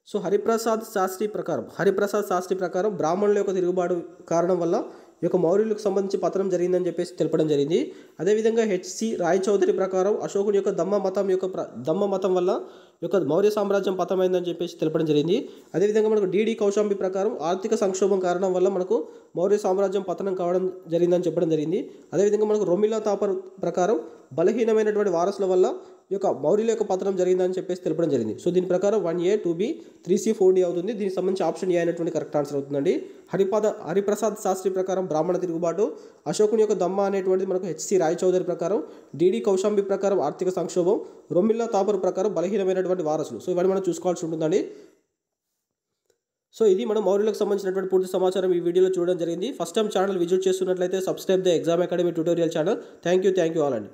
సో హరిప్రసాద్ శాస్త్రి ప్రకారం బ్రాహ్మణుల యొక్క తిరుగుబాటు కారణం వల్ల ఈ యొక్క మౌర్యులకు సంబంధించి పతనం జరిగిందని చెప్పేసి తెలపడం జరిగింది. అదేవిధంగా HC రాయ్ చౌదరి ప్రకారం అశోకుని యొక్క దమ్మ మతం వల్ల యొక్క మౌర్య సామ్రాజ్యం పతమైందని చెప్పేసి తెలపడం జరిగింది. అదేవిధంగా మనకు DD కౌశాంబి ప్రకారం ఆర్థిక సంక్షోభం కారణం వల్ల మనకు మౌర్య సామ్రాజ్యం పతనం కావడం జరిగిందని చెప్పడం జరిగింది. అదేవిధంగా మనకు రొమిల్లా తాపర్ ప్రకారం బలహీనమైనటువంటి వారసుల వల్ల ఈ యొక్క మౌర్యుల యొక్క పతనం జరిగిందని చెప్పేసి తెలపడం జరిగింది. సో దీని ప్రకారం 1A 2B 3C 4D అవుతుంది. దీనికి సంబంధించి ఆప్షన్ ఏ అయినటువంటి కరెక్ట్ ఆన్సర్ అవుతుందండి. హరిప్రసాద్ శాస్త్రి ప్రకారం బ్రాహ్మణ తిరుగుబాటు, అశోకుని యొక్క దమ్మ అనేటువంటిది మనకు HC రాయ్ చౌదరి ప్రకారం, DD కౌశాంబి ప్రకారం ఆర్థిక సంక్షోభం, రొమిల్లా తాపర్ ప్రకారం బలహీనమైనటువంటి వారసులు. సో ఇవన్నీ మనం చూసుకోవాల్సి ఉంటుందండి. సో ఇది మనం మౌర్యులకు సంబంధించినటువంటి పూర్తి సమాచారం ఈ వీడియోలో చూడడం జరిగింది. ఫస్ట్ టైం ఛానల్ విజిట్ చేస్తున్నట్లయితే subscribe the exam academy tutorial channel. Thank you all అండి.